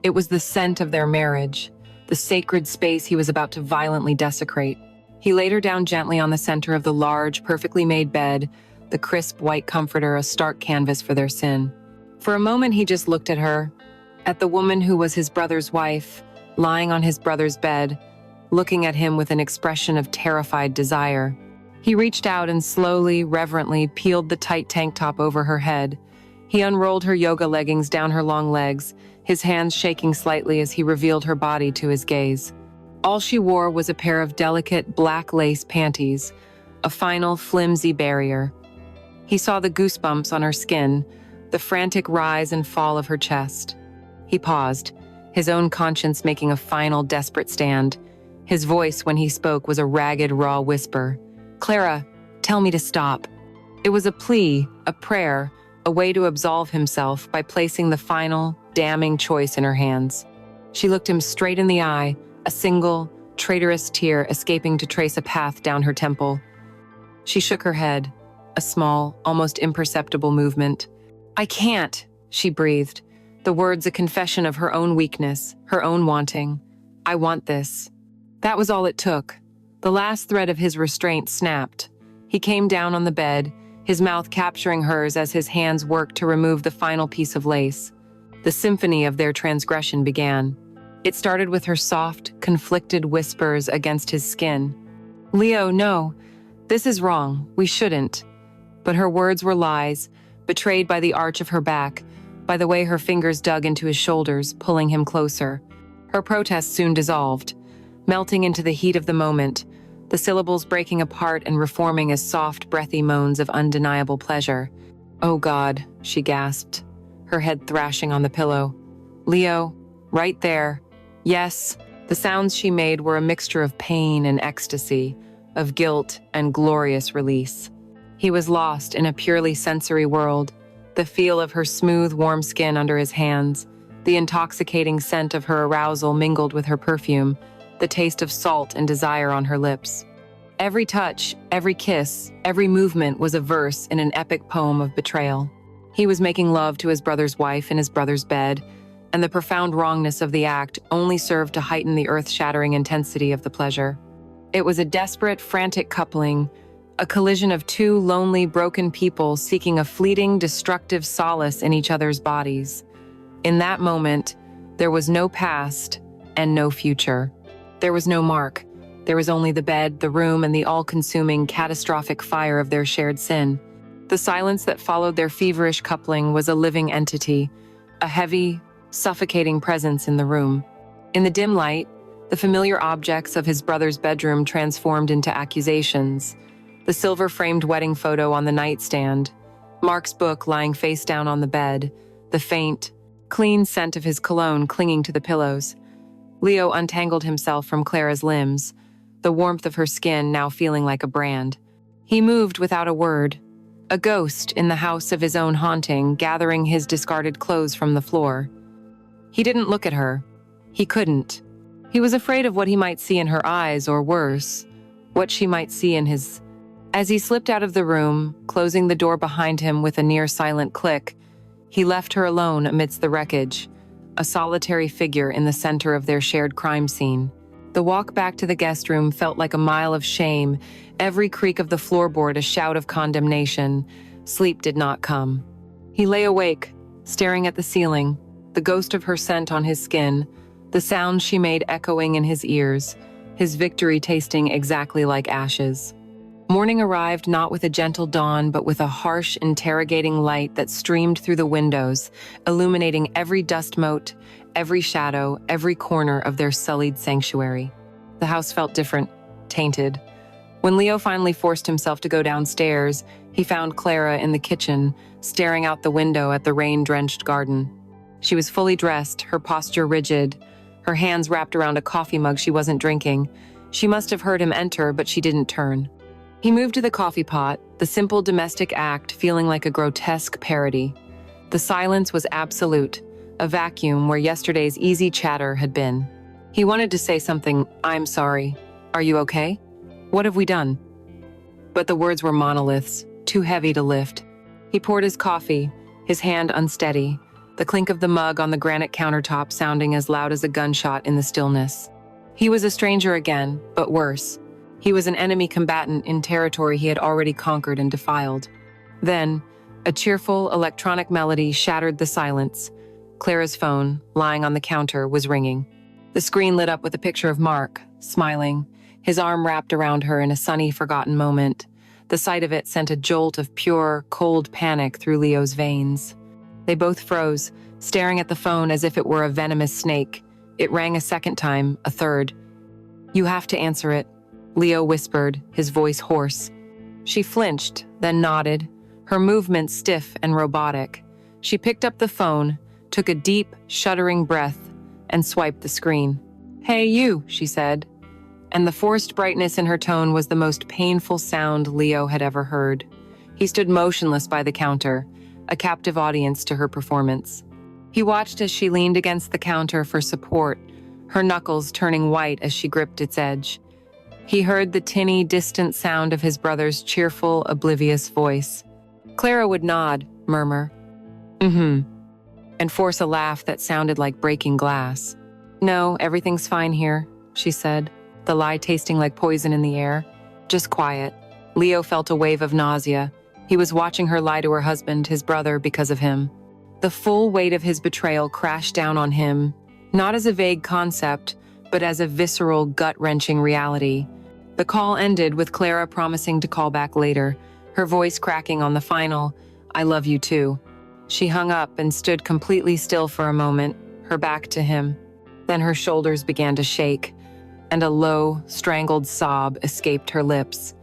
It was the scent of their marriage, the sacred space he was about to violently desecrate. He laid her down gently on the center of the large, perfectly made bed, the crisp white comforter a stark canvas for their sin. For a moment he just looked at her, at the woman who was his brother's wife, lying on his brother's bed, looking at him with an expression of terrified desire. He reached out and slowly, reverently peeled the tight tank top over her head. He unrolled her yoga leggings down her long legs, his hands shaking slightly as he revealed her body to his gaze. All she wore was a pair of delicate black lace panties, a final flimsy barrier. He saw the goosebumps on her skin, the frantic rise and fall of her chest. He paused, his own conscience making a final desperate stand. His voice, when he spoke, was a ragged, raw whisper. "Clara, tell me to stop." It was a plea, a prayer, a way to absolve himself by placing the final, damning choice in her hands. She looked him straight in the eye, a single, traitorous tear escaping to trace a path down her temple. She shook her head, a small, almost imperceptible movement. "I can't," she breathed, the words a confession of her own weakness, her own wanting. "I want this." That was all it took. The last thread of his restraint snapped. He came down on the bed, his mouth capturing hers as his hands worked to remove the final piece of lace. The symphony of their transgression began. It started with her soft, conflicted whispers against his skin. "Leo, no. This is wrong. We shouldn't." But her words were lies, betrayed by the arch of her back, by the way her fingers dug into his shoulders, pulling him closer. Her protest soon dissolved, melting into the heat of the moment, the syllables breaking apart and reforming as soft, breathy moans of undeniable pleasure. "Oh God," she gasped, her head thrashing on the pillow. "Leo, right there. Yes." The sounds she made were a mixture of pain and ecstasy, of guilt and glorious release. He was lost in a purely sensory world, the feel of her smooth, warm skin under his hands, the intoxicating scent of her arousal mingled with her perfume, the taste of salt and desire on her lips. Every touch, every kiss, every movement was a verse in an epic poem of betrayal. He was making love to his brother's wife in his brother's bed, and the profound wrongness of the act only served to heighten the earth-shattering intensity of the pleasure. It was a desperate, frantic coupling, a collision of two lonely, broken people seeking a fleeting, destructive solace in each other's bodies. In that moment, there was no past and no future. There was no Mark. There was only the bed, the room, and the all-consuming, catastrophic fire of their shared sin. The silence that followed their feverish coupling was a living entity, a heavy, suffocating presence in the room. In the dim light, the familiar objects of his brother's bedroom transformed into accusations. The silver-framed wedding photo on the nightstand, Mark's book lying face down on the bed, the faint, clean scent of his cologne clinging to the pillows. Leo untangled himself from Clara's limbs, the warmth of her skin now feeling like a brand. He moved without a word, a ghost in the house of his own haunting, gathering his discarded clothes from the floor. He didn't look at her. He couldn't. He was afraid of what he might see in her eyes, or worse, what she might see in his. As he slipped out of the room, closing the door behind him with a near-silent click, he left her alone amidst the wreckage, a solitary figure in the center of their shared crime scene. The walk back to the guest room felt like a mile of shame, every creak of the floorboard a shout of condemnation. Sleep did not come. He lay awake, staring at the ceiling, the ghost of her scent on his skin, the sounds she made echoing in his ears, his victory tasting exactly like ashes. Morning arrived not with a gentle dawn, but with a harsh, interrogating light that streamed through the windows, illuminating every dust mote, every shadow, every corner of their sullied sanctuary. The house felt different, tainted. When Leo finally forced himself to go downstairs, he found Clara in the kitchen, staring out the window at the rain-drenched garden. She was fully dressed, her posture rigid, her hands wrapped around a coffee mug she wasn't drinking. She must have heard him enter, but she didn't turn. He moved to the coffee pot, the simple domestic act feeling like a grotesque parody. The silence was absolute, a vacuum where yesterday's easy chatter had been. He wanted to say something, "I'm sorry. Are you okay? What have we done?" But the words were monoliths, too heavy to lift. He poured his coffee, his hand unsteady, the clink of the mug on the granite countertop sounding as loud as a gunshot in the stillness. He was a stranger again, but worse. He was an enemy combatant in territory he had already conquered and defiled. Then, a cheerful electronic melody shattered the silence. Clara's phone, lying on the counter, was ringing. The screen lit up with a picture of Mark, smiling, his arm wrapped around her in a sunny, forgotten moment. The sight of it sent a jolt of pure, cold panic through Leo's veins. They both froze, staring at the phone as if it were a venomous snake. It rang a second time, a third. "You have to answer it," Leo whispered, his voice hoarse. She flinched, then nodded, her movements stiff and robotic. She picked up the phone, took a deep, shuddering breath, and swiped the screen. "Hey, you," she said, and the forced brightness in her tone was the most painful sound Leo had ever heard. He stood motionless by the counter, a captive audience to her performance. He watched as she leaned against the counter for support, her knuckles turning white as she gripped its edge. He heard the tinny, distant sound of his brother's cheerful, oblivious voice. Clara would nod, murmur, "Mm-hmm," and force a laugh that sounded like breaking glass. "No, everything's fine here," she said, the lie tasting like poison in the air. "Just quiet." Leo felt a wave of nausea. He was watching her lie to her husband, his brother, because of him. The full weight of his betrayal crashed down on him, not as a vague concept, but as a visceral, gut-wrenching reality. The call ended with Clara promising to call back later, her voice cracking on the final, "I love you too." She hung up and stood completely still for a moment, her back to him. Then her shoulders began to shake, and a low, strangled sob escaped her lips.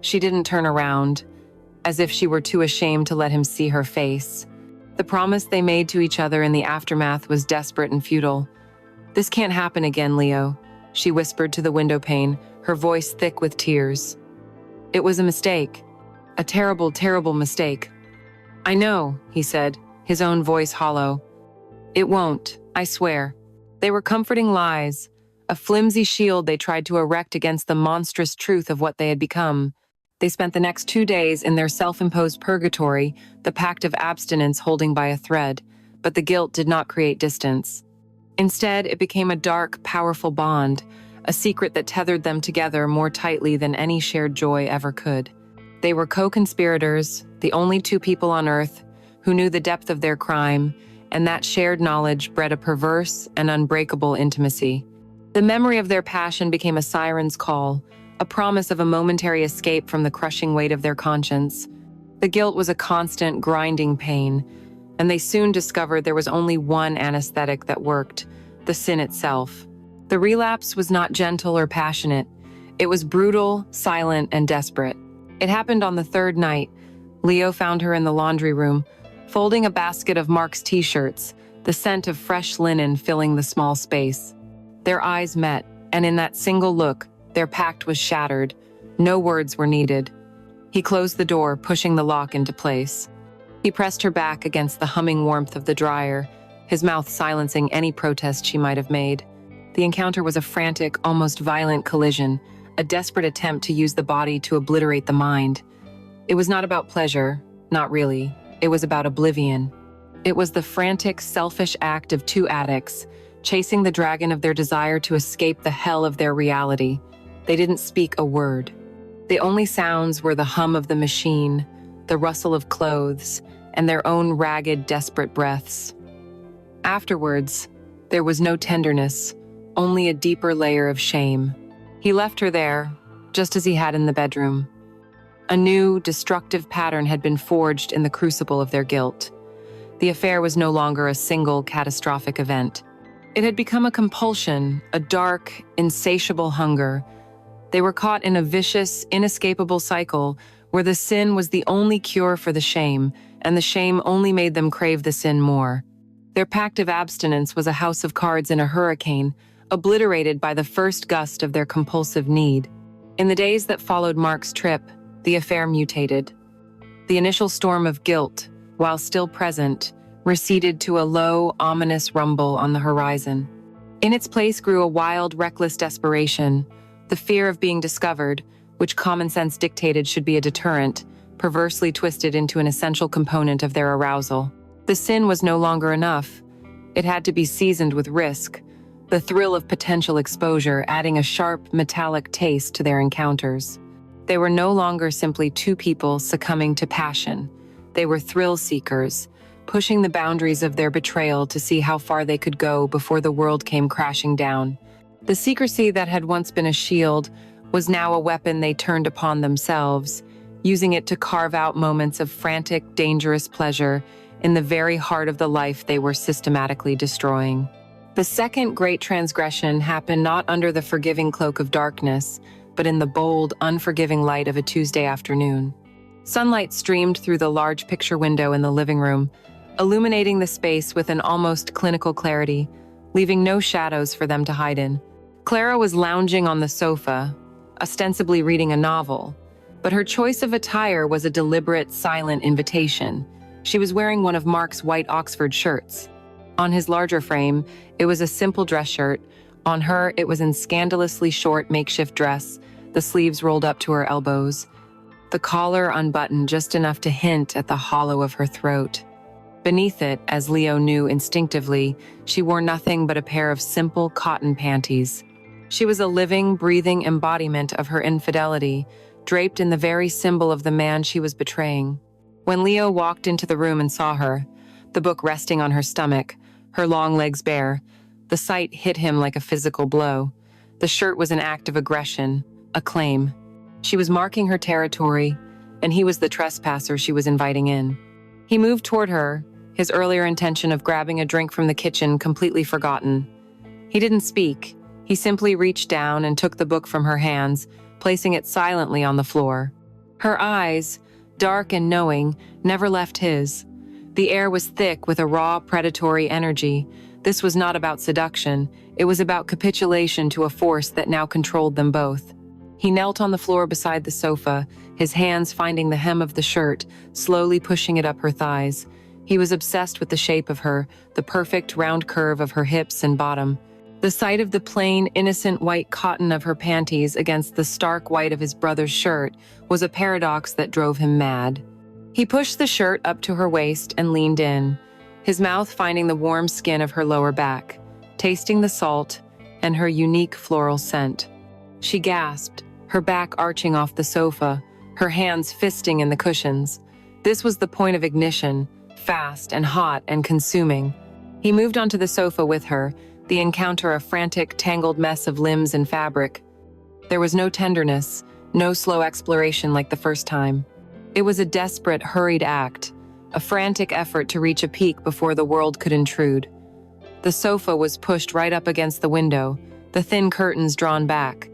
She didn't turn around, as if she were too ashamed to let him see her face. The promise they made to each other in the aftermath was desperate and futile. "This can't happen again, Leo," she whispered to the window pane, her voice thick with tears. "It was a mistake. A terrible, terrible mistake." "I know," he said, his own voice hollow. "It won't, I swear." They were comforting lies, a flimsy shield they tried to erect against the monstrous truth of what they had become. They spent the next 2 days in their self-imposed purgatory, the pact of abstinence holding by a thread, but the guilt did not create distance. Instead, it became a dark, powerful bond, a secret that tethered them together more tightly than any shared joy ever could. They were co-conspirators, the only two people on Earth who knew the depth of their crime, and that shared knowledge bred a perverse and unbreakable intimacy. The memory of their passion became a siren's call, a promise of a momentary escape from the crushing weight of their conscience. The guilt was a constant, grinding pain, and they soon discovered there was only one anesthetic that worked: the sin itself. The relapse was not gentle or passionate. It was brutal, silent, and desperate. It happened on the third night. Leo found her in the laundry room, folding a basket of Mark's t-shirts, the scent of fresh linen filling the small space. Their eyes met, and in that single look, their pact was shattered. No words were needed. He closed the door, pushing the lock into place. He pressed her back against the humming warmth of the dryer, his mouth silencing any protest she might have made. The encounter was a frantic, almost violent collision, a desperate attempt to use the body to obliterate the mind. It was not about pleasure, not really. It was about oblivion. It was the frantic, selfish act of two addicts, chasing the dragon of their desire to escape the hell of their reality. They didn't speak a word. The only sounds were the hum of the machine, the rustle of clothes, and their own ragged, desperate breaths. Afterwards, there was no tenderness, only a deeper layer of shame. He left her there, just as he had in the bedroom. A new, destructive pattern had been forged in the crucible of their guilt. The affair was no longer a single, catastrophic event. It had become a compulsion, a dark, insatiable hunger. They were caught in a vicious, inescapable cycle where the sin was the only cure for the shame, and the shame only made them crave the sin more. Their pact of abstinence was a house of cards in a hurricane, obliterated by the first gust of their compulsive need. In the days that followed Mark's trip, the affair mutated. The initial storm of guilt, while still present, receded to a low, ominous rumble on the horizon. In its place grew a wild, reckless desperation, the fear of being discovered, which common sense dictated should be a deterrent, perversely twisted into an essential component of their arousal. The sin was no longer enough. It had to be seasoned with risk, the thrill of potential exposure adding a sharp, metallic taste to their encounters. They were no longer simply two people succumbing to passion. They were thrill seekers, pushing the boundaries of their betrayal to see how far they could go before the world came crashing down. The secrecy that had once been a shield was now a weapon they turned upon themselves, using it to carve out moments of frantic, dangerous pleasure in the very heart of the life they were systematically destroying. The second great transgression happened not under the forgiving cloak of darkness, but in the bold, unforgiving light of a Tuesday afternoon. Sunlight streamed through the large picture window in the living room, illuminating the space with an almost clinical clarity, leaving no shadows for them to hide in. Clara was lounging on the sofa, ostensibly reading a novel, but her choice of attire was a deliberate, silent invitation. She was wearing one of Mark's white Oxford shirts. On his larger frame, it was a simple dress shirt. On her, it was in scandalously short makeshift dress, the sleeves rolled up to her elbows, the collar unbuttoned just enough to hint at the hollow of her throat. Beneath it, as Leo knew instinctively, she wore nothing but a pair of simple cotton panties. She was a living, breathing embodiment of her infidelity, draped in the very symbol of the man she was betraying. When Leo walked into the room and saw her, the book resting on her stomach, her long legs bare, the sight hit him like a physical blow. The shirt was an act of aggression, a claim. She was marking her territory, and he was the trespasser she was inviting in. He moved toward her, his earlier intention of grabbing a drink from the kitchen completely forgotten. He didn't speak. He simply reached down and took the book from her hands, placing it silently on the floor. Her eyes, dark and knowing, never left his. The air was thick with a raw, predatory energy. This was not about seduction. It was about capitulation to a force that now controlled them both. He knelt on the floor beside the sofa, his hands finding the hem of the shirt, slowly pushing it up her thighs. He was obsessed with the shape of her, the perfect round curve of her hips and bottom. The sight of the plain, innocent white cotton of her panties against the stark white of his brother's shirt was a paradox that drove him mad. He pushed the shirt up to her waist and leaned in, his mouth finding the warm skin of her lower back, tasting the salt and her unique floral scent. She gasped, her back arching off the sofa, her hands fisting in the cushions. This was the point of ignition, fast and hot and consuming. He moved onto the sofa with her, the encounter a frantic, tangled mess of limbs and fabric. There was no tenderness, no slow exploration like the first time. It was a desperate, hurried act, a frantic effort to reach a peak before the world could intrude. The sofa was pushed right up against the window, the thin curtains drawn back.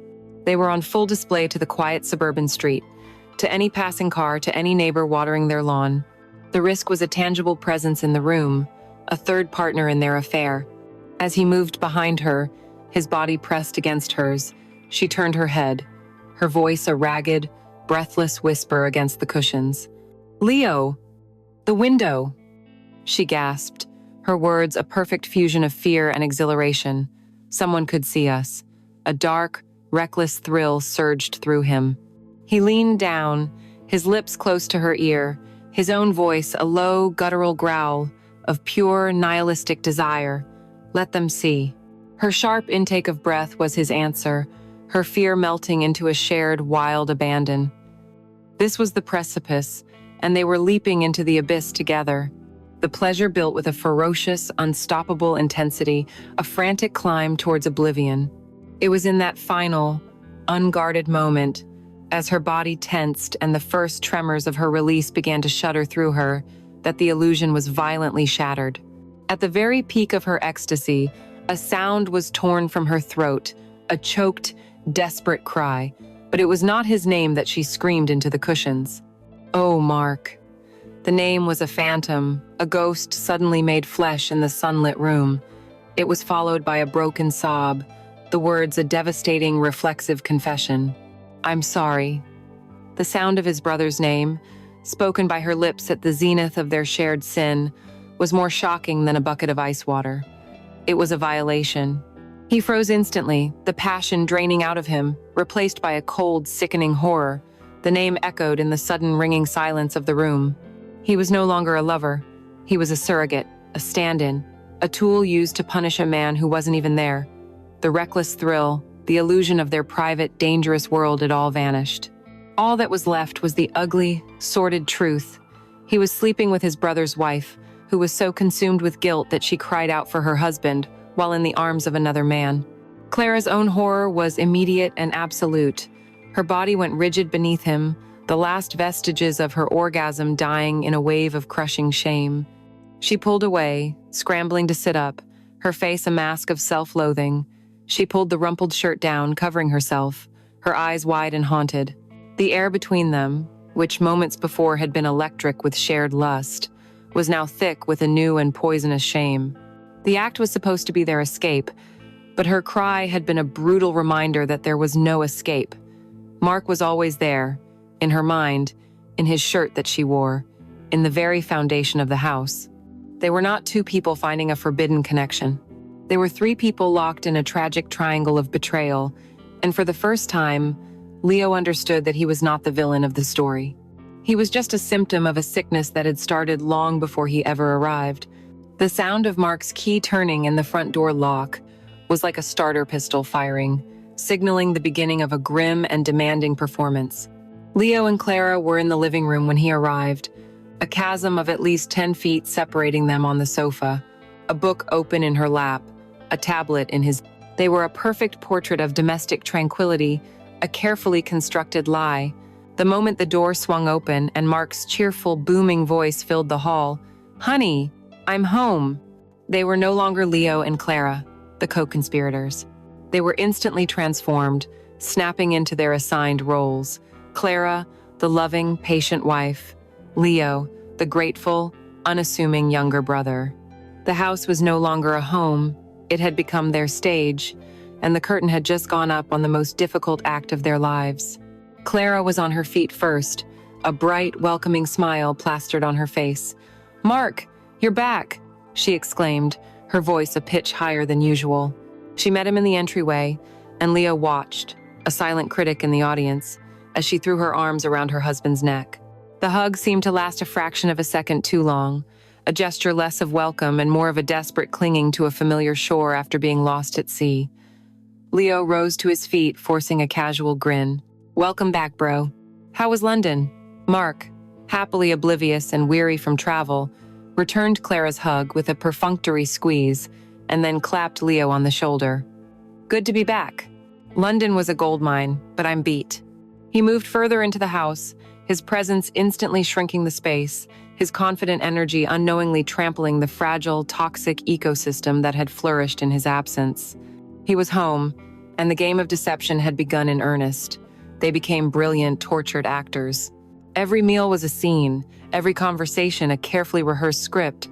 They were on full display to the quiet suburban street, to any passing car, to any neighbor watering their lawn. The risk was a tangible presence in the room, a third partner in their affair. As he moved behind her, his body pressed against hers, she turned her head, her voice a ragged, breathless whisper against the cushions. "Leo! The window!" She gasped, her words a perfect fusion of fear and exhilaration. Someone could see us. A dark, reckless thrill surged through him. He leaned down, his lips close to her ear, his own voice a low, guttural growl of pure, nihilistic desire. Let them see. Her sharp intake of breath was his answer, her fear melting into a shared, wild abandon. This was the precipice, and they were leaping into the abyss together. The pleasure built with a ferocious, unstoppable intensity, a frantic climb towards oblivion. It was in that final, unguarded moment, as her body tensed and the first tremors of her release began to shudder through her, that the illusion was violently shattered. At the very peak of her ecstasy, a sound was torn from her throat, a choked, desperate cry, but it was not his name that she screamed into the cushions. Oh, Mark. The name was a phantom, a ghost suddenly made flesh in the sunlit room. It was followed by a broken sob, the words a devastating, reflexive confession. I'm sorry. The sound of his brother's name, spoken by her lips at the zenith of their shared sin, was more shocking than a bucket of ice water. It was a violation. He froze instantly, the passion draining out of him, replaced by a cold, sickening horror. The name echoed in the sudden ringing silence of the room. He was no longer a lover. He was a surrogate, a stand-in, a tool used to punish a man who wasn't even there. The reckless thrill, the illusion of their private, dangerous world had all vanished. All that was left was the ugly, sordid truth. He was sleeping with his brother's wife, who was so consumed with guilt that she cried out for her husband while in the arms of another man. Clara's own horror was immediate and absolute. Her body went rigid beneath him, the last vestiges of her orgasm dying in a wave of crushing shame. She pulled away, scrambling to sit up, her face a mask of self-loathing. She pulled the rumpled shirt down, covering herself, her eyes wide and haunted. The air between them, which moments before had been electric with shared lust, was now thick with a new and poisonous shame. The act was supposed to be their escape, but her cry had been a brutal reminder that there was no escape. Mark was always there, in her mind, in his shirt that she wore, in the very foundation of the house. They were not two people finding a forbidden connection. They were three people locked in a tragic triangle of betrayal, and for the first time, Leo understood that he was not the villain of the story. He was just a symptom of a sickness that had started long before he ever arrived. The sound of Mark's key turning in the front door lock was like a starter pistol firing, signaling the beginning of a grim and demanding performance. Leo and Clara were in the living room when he arrived, a chasm of at least 10 feet separating them on the sofa, a book open in her lap, a tablet in his. They were a perfect portrait of domestic tranquility, a carefully constructed lie. The moment the door swung open and Mark's cheerful, booming voice filled the hall, "Honey, I'm home." They were no longer Leo and Clara, the co-conspirators. They were instantly transformed, snapping into their assigned roles. Clara, the loving, patient wife. Leo, the grateful, unassuming younger brother. The house was no longer a home. It had become their stage, and the curtain had just gone up on the most difficult act of their lives. Clara was on her feet first, a bright, welcoming smile plastered on her face. "Mark, you're back," she exclaimed, her voice a pitch higher than usual. She met him in the entryway, and Leo watched, a silent critic in the audience, as she threw her arms around her husband's neck. The hug seemed to last a fraction of a second too long, a gesture less of welcome and more of a desperate clinging to a familiar shore after being lost at sea. Leo rose to his feet, forcing a casual grin. "Welcome back, bro. How was London?" Mark, happily oblivious and weary from travel, returned Clara's hug with a perfunctory squeeze and then clapped Leo on the shoulder. "Good to be back. London was a goldmine, but I'm beat." He moved further into the house, his presence instantly shrinking the space, his confident energy unknowingly trampling the fragile, toxic ecosystem that had flourished in his absence. He was home, and the game of deception had begun in earnest. They became brilliant, tortured actors. Every meal was a scene, every conversation a carefully rehearsed script.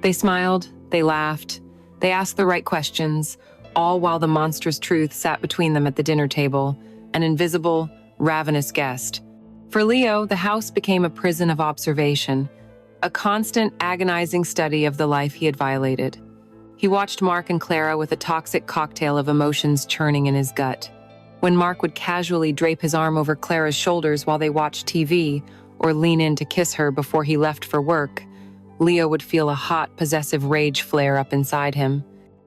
They smiled, they laughed, they asked the right questions, all while the monstrous truth sat between them at the dinner table, an invisible, ravenous guest. For Leo, the house became a prison of observation, a constant, agonizing study of the life he had violated. He watched Mark and Clara with a toxic cocktail of emotions churning in his gut. When Mark would casually drape his arm over Clara's shoulders while they watched TV, or lean in to kiss her before he left for work, Leo would feel a hot, possessive rage flare up inside him.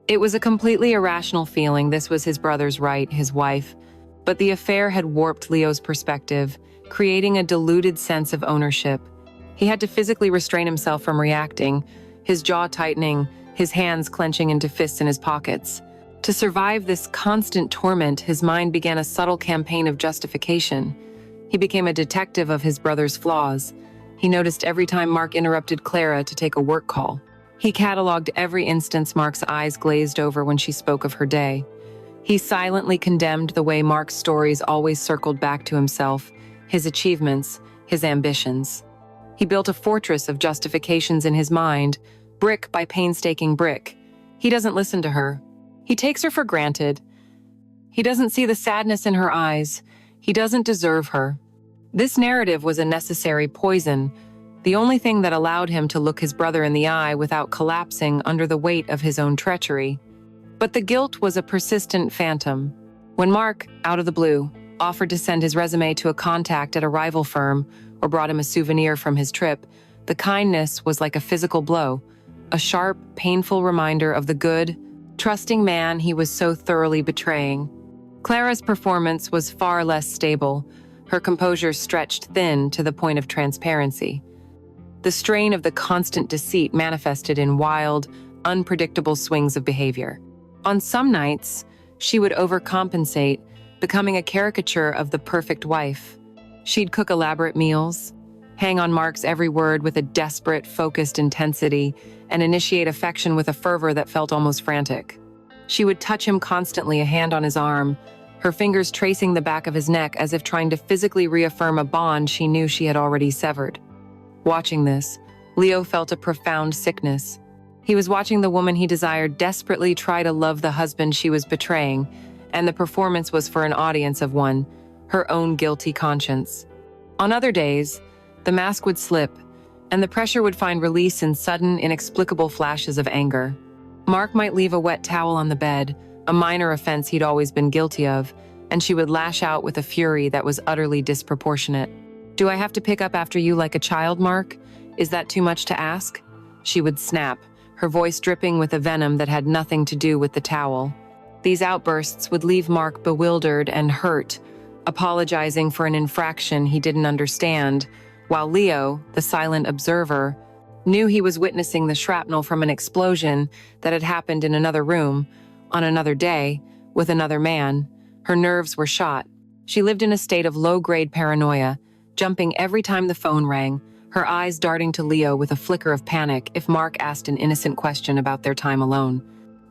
It was a completely irrational feeling. This was his brother's right, his wife, but the affair had warped Leo's perspective, creating a diluted sense of ownership. He had to physically restrain himself from reacting, his jaw tightening, his hands clenching into fists in his pockets. To survive this constant torment, his mind began a subtle campaign of justification. He became a detective of his brother's flaws. He noticed every time Mark interrupted Clara to take a work call. He cataloged every instance Mark's eyes glazed over when she spoke of her day. He silently condemned the way Mark's stories always circled back to himself, his achievements, his ambitions. He built a fortress of justifications in his mind, brick by painstaking brick. He doesn't listen to her. He takes her for granted. He doesn't see the sadness in her eyes. He doesn't deserve her. This narrative was a necessary poison, the only thing that allowed him to look his brother in the eye without collapsing under the weight of his own treachery. But the guilt was a persistent phantom. When Mark, out of the blue, offered to send his resume to a contact at a rival firm or brought him a souvenir from his trip, the kindness was like a physical blow, a sharp, painful reminder of the good, trusting man he was so thoroughly betraying. Clara's performance was far less stable, her composure stretched thin to the point of transparency. The strain of the constant deceit manifested in wild, unpredictable swings of behavior. On some nights, she would overcompensate, becoming a caricature of the perfect wife. She'd cook elaborate meals, hang on Mark's every word with a desperate, focused intensity, and initiate affection with a fervor that felt almost frantic. She would touch him constantly, a hand on his arm, her fingers tracing the back of his neck as if trying to physically reaffirm a bond she knew she had already severed. Watching this, Leo felt a profound sickness. He was watching the woman he desired desperately try to love the husband she was betraying, and the performance was for an audience of one, her own guilty conscience. On other days, the mask would slip, and the pressure would find release in sudden, inexplicable flashes of anger. Mark might leave a wet towel on the bed, a minor offense he'd always been guilty of, and she would lash out with a fury that was utterly disproportionate. "Do I have to pick up after you like a child, Mark? Is that too much to ask?" She would snap, her voice dripping with a venom that had nothing to do with the towel. These outbursts would leave Mark bewildered and hurt, apologizing for an infraction he didn't understand, while Leo, the silent observer, knew he was witnessing the shrapnel from an explosion that had happened in another room, on another day, with another man. Her nerves were shot. She lived in a state of low-grade paranoia, jumping every time the phone rang, her eyes darting to Leo with a flicker of panic if Mark asked an innocent question about their time alone.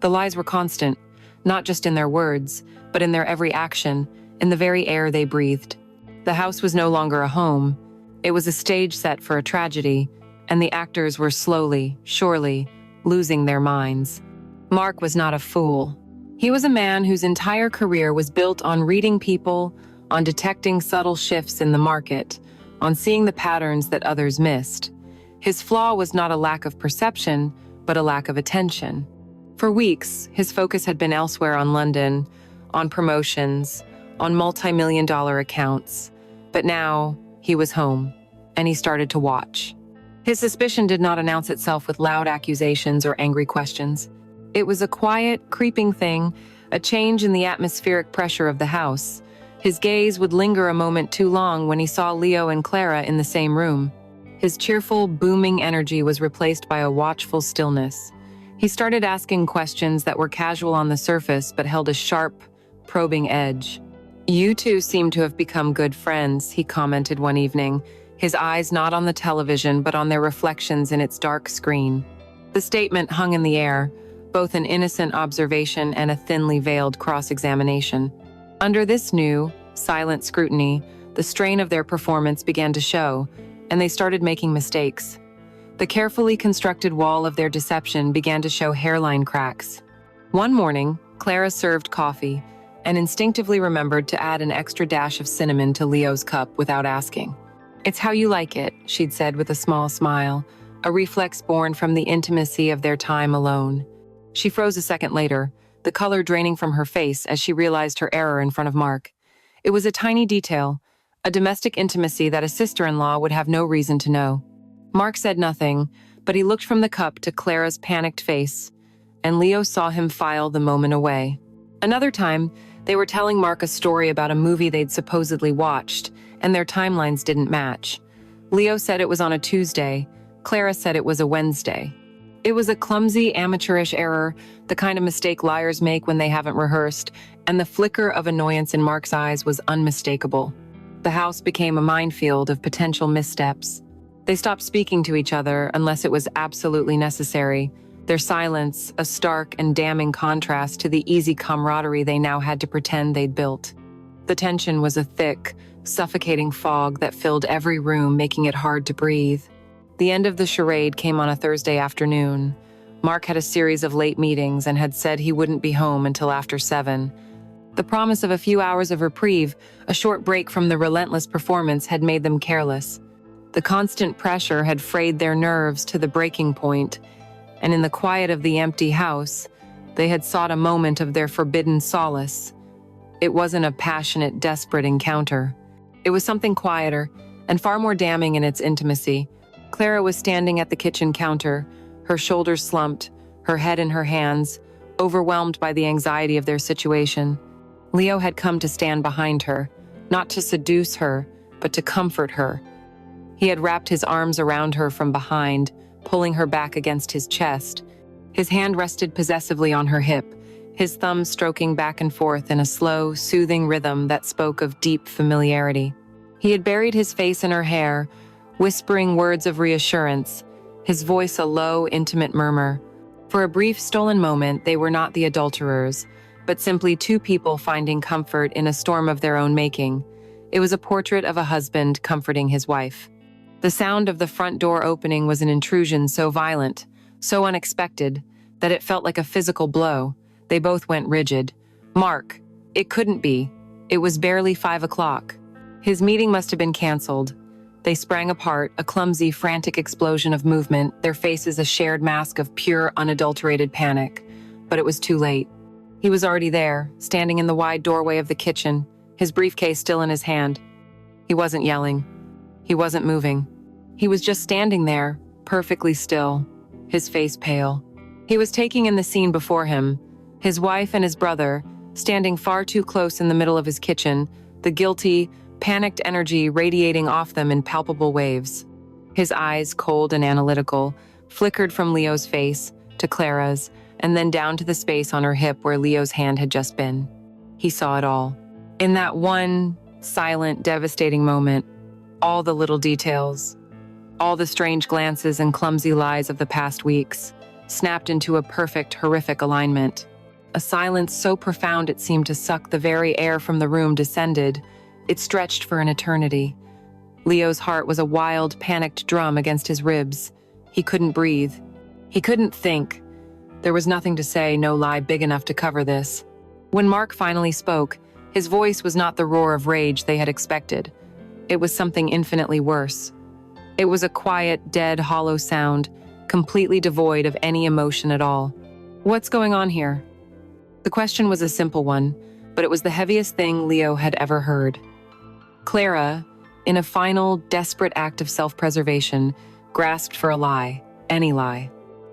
The lies were constant, not just in their words, but in their every action, in the very air they breathed. The house was no longer a home. It was a stage set for a tragedy, and the actors were slowly, surely, losing their minds. Mark was not a fool. He was a man whose entire career was built on reading people, on detecting subtle shifts in the market, on seeing the patterns that others missed. His flaw was not a lack of perception, but a lack of attention. For weeks, his focus had been elsewhere, on London, on promotions, on multi-million-dollar accounts. But now, he was home, and he started to watch. His suspicion did not announce itself with loud accusations or angry questions. It was a quiet, creeping thing, a change in the atmospheric pressure of the house. His gaze would linger a moment too long when he saw Leo and Clara in the same room. His cheerful, booming energy was replaced by a watchful stillness. He started asking questions that were casual on the surface but held a sharp, probing edge. "You two seem to have become good friends," he commented one evening, his eyes not on the television but on their reflections in its dark screen. The statement hung in the air, both an innocent observation and a thinly veiled cross-examination. Under this new, silent scrutiny, the strain of their performance began to show, and they started making mistakes. The carefully constructed wall of their deception began to show hairline cracks. One morning, Clara served coffee and instinctively remembered to add an extra dash of cinnamon to Leo's cup without asking. "It's how you like it," she'd said with a small smile, a reflex born from the intimacy of their time alone. She froze a second later, the color draining from her face as she realized her error in front of Mark. It was a tiny detail, a domestic intimacy that a sister-in-law would have no reason to know. Mark said nothing, but he looked from the cup to Clara's panicked face, and Leo saw him file the moment away. Another time, they were telling Mark a story about a movie they'd supposedly watched, and their timelines didn't match. Leo said it was on a Tuesday, Clara said it was a Wednesday. It was a clumsy, amateurish error, the kind of mistake liars make when they haven't rehearsed, and the flicker of annoyance in Mark's eyes was unmistakable. The house became a minefield of potential missteps. They stopped speaking to each other unless it was absolutely necessary, their silence a stark and damning contrast to the easy camaraderie they now had to pretend they'd built. The tension was a thick, suffocating fog that filled every room, making it hard to breathe. The end of the charade came on a Thursday afternoon. Mark had a series of late meetings and had said he wouldn't be home until after 7. The promise of a few hours of reprieve, a short break from the relentless performance, had made them careless. The constant pressure had frayed their nerves to the breaking point, and in the quiet of the empty house, they had sought a moment of their forbidden solace. It wasn't a passionate, desperate encounter. It was something quieter and far more damning in its intimacy. Clara was standing at the kitchen counter, her shoulders slumped, her head in her hands, overwhelmed by the anxiety of their situation. Leo had come to stand behind her, not to seduce her, but to comfort her. He had wrapped his arms around her from behind, pulling her back against his chest. His hand rested possessively on her hip, his thumb stroking back and forth in a slow, soothing rhythm that spoke of deep familiarity. He had buried his face in her hair, whispering words of reassurance, his voice a low, intimate murmur. For a brief, stolen moment, they were not the adulterers, but simply two people finding comfort in a storm of their own making. It was a portrait of a husband comforting his wife. The sound of the front door opening was an intrusion so violent, so unexpected, that it felt like a physical blow. They both went rigid. Mark, it couldn't be. It was barely 5 o'clock. His meeting must have been canceled. They sprang apart, a clumsy, frantic explosion of movement, their faces a shared mask of pure, unadulterated panic. But it was too late. He was already there, standing in the wide doorway of the kitchen, his briefcase still in his hand. He wasn't yelling. He wasn't moving. He was just standing there, perfectly still, his face pale. He was taking in the scene before him, his wife and his brother, standing far too close in the middle of his kitchen, the guilty, panicked energy radiating off them in palpable waves. His eyes, cold and analytical, flickered from Leo's face to Clara's, and then down to the space on her hip where Leo's hand had just been. He saw it all. In that one, silent, devastating moment, all the little details, all the strange glances and clumsy lies of the past weeks, snapped into a perfect, horrific alignment. A silence so profound it seemed to suck the very air from the room descended. It stretched for an eternity. Leo's heart was a wild, panicked drum against his ribs. He couldn't breathe. He couldn't think. There was nothing to say, no lie big enough to cover this. When Mark finally spoke, his voice was not the roar of rage they had expected. It was something infinitely worse. It was a quiet, dead, hollow sound, completely devoid of any emotion at all. What's going on here? The question was a simple one, but it was the heaviest thing Leo had ever heard. Clara, in a final, desperate act of self-preservation, grasped for a lie, any lie.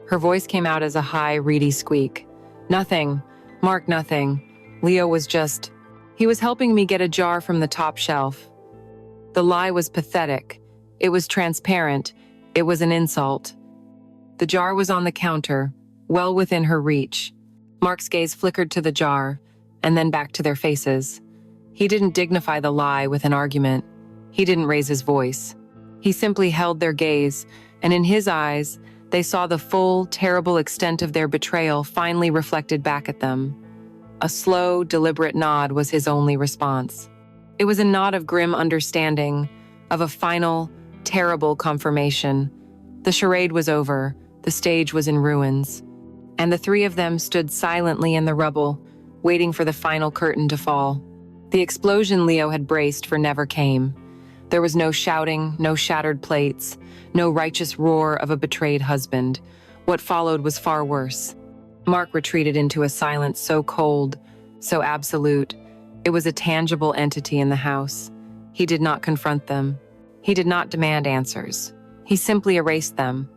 Her voice came out as a high, reedy squeak. Nothing. Mark, nothing. Leo was just... He was helping me get a jar from the top shelf. The lie was pathetic. It was transparent. It was an insult. The jar was on the counter, well within her reach. Mark's gaze flickered to the jar, and then back to their faces. He didn't dignify the lie with an argument. He didn't raise his voice. He simply held their gaze, and in his eyes, they saw the full, terrible extent of their betrayal finally reflected back at them. A slow, deliberate nod was his only response. It was a nod of grim understanding, of a final, terrible confirmation. The charade was over, the stage was in ruins, and the three of them stood silently in the rubble, waiting for the final curtain to fall. The explosion Leo had braced for never came. There was no shouting, no shattered plates, no righteous roar of a betrayed husband. What followed was far worse. Mark retreated into a silence so cold, so absolute. It was a tangible entity in the house. He did not confront them. He did not demand answers. He simply erased them.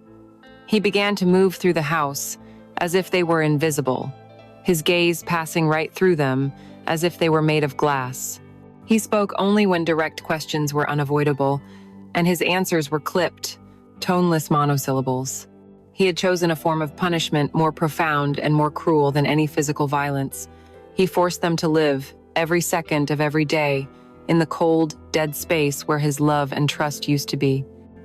He began to move through the house as if they were invisible, his gaze passing right through them as if they were made of glass. He spoke only when direct questions were unavoidable, and his answers were clipped, toneless monosyllables. He had chosen a form of punishment more profound and more cruel than any physical violence. He forced them to live, every second of every day, in the cold, dead space where his love and trust used to be.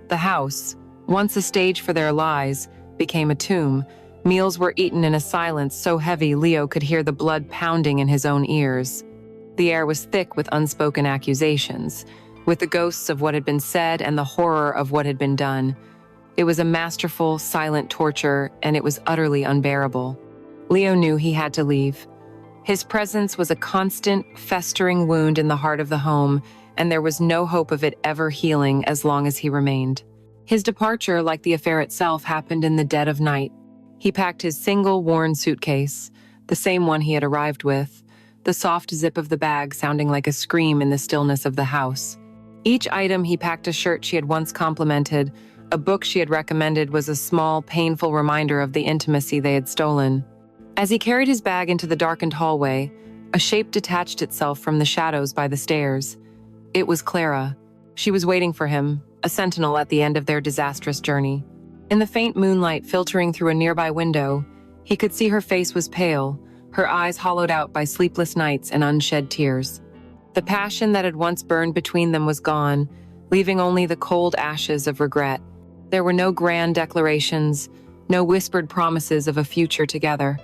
The house, once a stage for their lies, became a tomb. Meals were eaten in a silence so heavy Leo could hear the blood pounding in his own ears. The air was thick with unspoken accusations, with the ghosts of what had been said and the horror of what had been done. It was a masterful, silent torture, and it was utterly unbearable. Leo knew he had to leave. His presence was a constant, festering wound in the heart of the home, and there was no hope of it ever healing as long as he remained. His departure, like the affair itself, happened in the dead of night. He packed his single, worn suitcase, the same one he had arrived with, the soft zip of the bag sounding like a scream in the stillness of the house. Each item he packed: a shirt she had once complimented, a book she had recommended, was a small, painful reminder of the intimacy they had stolen. As he carried his bag into the darkened hallway, a shape detached itself from the shadows by the stairs. It was Clara. She was waiting for him, a sentinel at the end of their disastrous journey. In the faint moonlight filtering through a nearby window, he could see her face was pale, her eyes hollowed out by sleepless nights and unshed tears. The passion that had once burned between them was gone, leaving only the cold ashes of regret. There were no grand declarations, no whispered promises of a future together.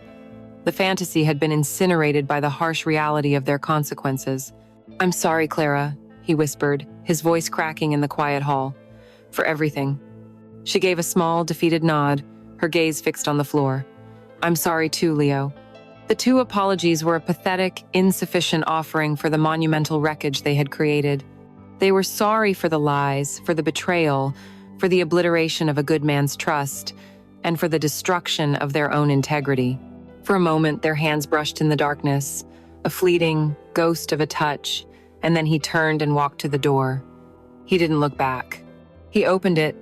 The fantasy had been incinerated by the harsh reality of their consequences. "I'm sorry, Clara," he whispered, his voice cracking in the quiet hall. "For everything." She gave a small, defeated nod, her gaze fixed on the floor. "I'm sorry too, Leo." The two apologies were a pathetic, insufficient offering for the monumental wreckage they had created. They were sorry for the lies, for the betrayal, for the obliteration of a good man's trust, and for the destruction of their own integrity. For a moment, their hands brushed in the darkness, a fleeting ghost of a touch, and then he turned and walked to the door. He didn't look back. He opened it,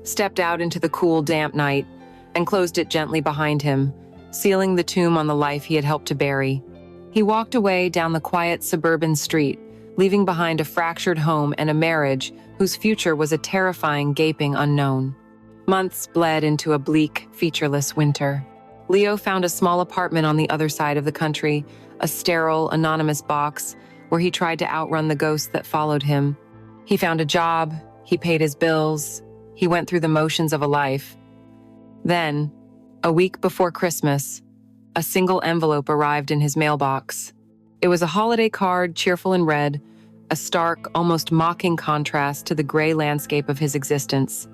stepped out into the cool, damp night, and closed it gently behind him, sealing the tomb on the life he had helped to bury. He walked away down the quiet suburban street, leaving behind a fractured home and a marriage whose future was a terrifying, gaping unknown. Months bled into a bleak, featureless winter. Leo found a small apartment on the other side of the country, a sterile, anonymous box where he tried to outrun the ghosts that followed him. He found a job, he paid his bills, he went through the motions of a life. Then, a week before Christmas, a single envelope arrived in his mailbox. It was a holiday card, cheerful and red, a stark, almost mocking contrast to the gray landscape of his existence.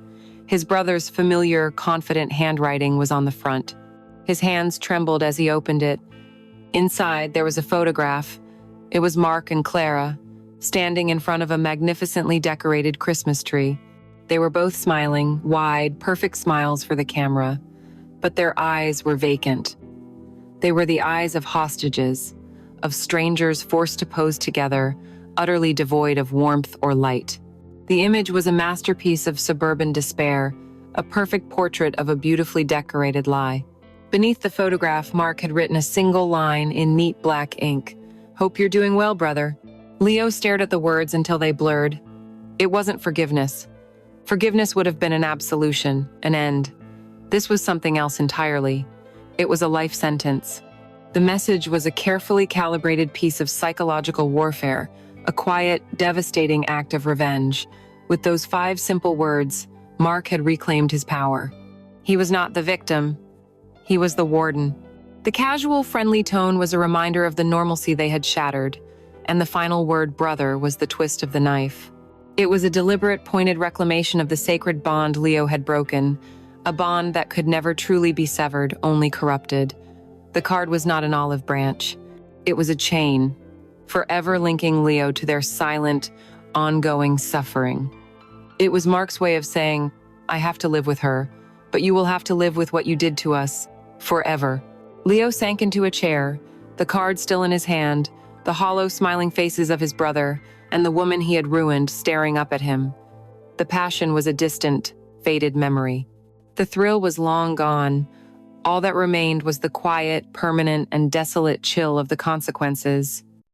His brother's familiar, confident handwriting was on the front. His hands trembled as he opened it. Inside, there was a photograph. It was Mark and Clara, standing in front of a magnificently decorated Christmas tree. They were both smiling, wide, perfect smiles for the camera, but their eyes were vacant. They were the eyes of hostages, of strangers forced to pose together, utterly devoid of warmth or light. The image was a masterpiece of suburban despair, a perfect portrait of a beautifully decorated lie. Beneath the photograph, Mark had written a single line in neat black ink. "Hope you're doing well, brother." Leo stared at the words until they blurred. It wasn't forgiveness. Forgiveness would have been an absolution, an end. This was something else entirely. It was a life sentence. The message was a carefully calibrated piece of psychological warfare, a quiet, devastating act of revenge. With those 5 simple words, Mark had reclaimed his power. He was not the victim. He was the warden. The casual, friendly tone was a reminder of the normalcy they had shattered, and the final word, brother, was the twist of the knife. It was a deliberate, pointed reclamation of the sacred bond Leo had broken, a bond that could never truly be severed, only corrupted. The card was not an olive branch. It was a chain, forever linking Leo to their silent, ongoing suffering. It was Mark's way of saying, "I have to live with her, but you will have to live with what you did to us, forever." Leo sank into a chair, the card still in his hand, the hollow, smiling faces of his brother, and the woman he had ruined staring up at him. The passion was a distant, faded memory. The thrill was long gone. All that remained was the quiet, permanent, and desolate chill of the consequences.